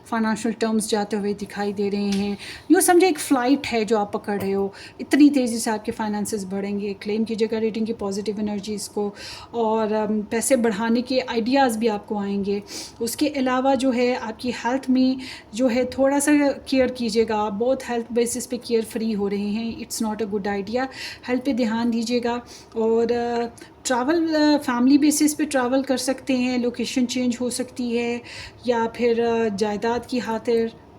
Speaker 1: فائنینشیل ٹرمز جاتے ہوئے دکھائی دے رہے ہیں. یوں سمجھے ایک فلائٹ ہے جو آپ پکڑ رہے ہو، اتنی تیزی سے آپ کے فائنانسز بڑھیں گے. کلیم کیجیے گا ریٹنگ کی پازیٹیو انرجیز کو، اور پیسے بڑھانے کے آئیڈیاز بھی آپ کو آئیں گے. اس کے علاوہ جو ہے آپ کی ہیلتھ میں جو ہے تھوڑا سا کیئر کیجیے گا. آپ بہت ہیلتھ بیسس پہ کیئر فری ہو رہے ہیں، it's not a good idea. Health پہ دھیان دیجیے گا. اور ٹریول، فیملی بیسس پہ ٹریول کر سکتے ہیں، لوکیشن چینج ہو سکتی ہے، یا پھر جائیداد کی خاطر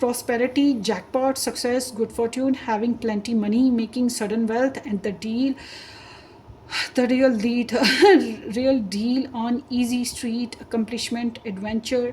Speaker 1: prosperity, jackpot, success, good fortune, having plenty money, making sudden wealth, and the real deal on easy street, accomplishment, adventure.